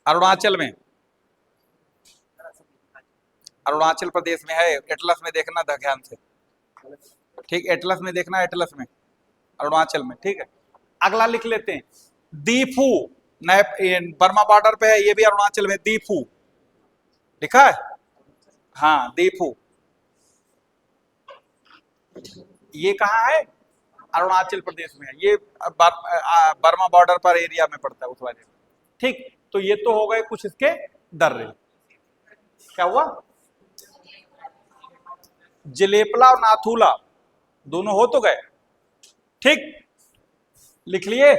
अरुणाचल में, अरुणाचल प्रदेश में है, एटलस में देखना था ध्यान से, ठीक, एटलस में देखना, एटलस में, अरुणाचल में, ठीक है। अगला लिख लेते हैं, दीफू, बर्मा बॉर्डर पे है, ये भी अरुणाचल में, दीफू लिखा है, हाँ दीफू, ये कहाँ है, अरुणाचल प्रदेश में है, ये बर्मा बॉर्डर पर एरिया में पड़ता है उस वजह से, ठीक। तो ये तो हो गए कुछ इसके दर्रे। क्या हुआ, जलेपला और नाथूला दोनों हो तो गए, ठीक, लिख लिए।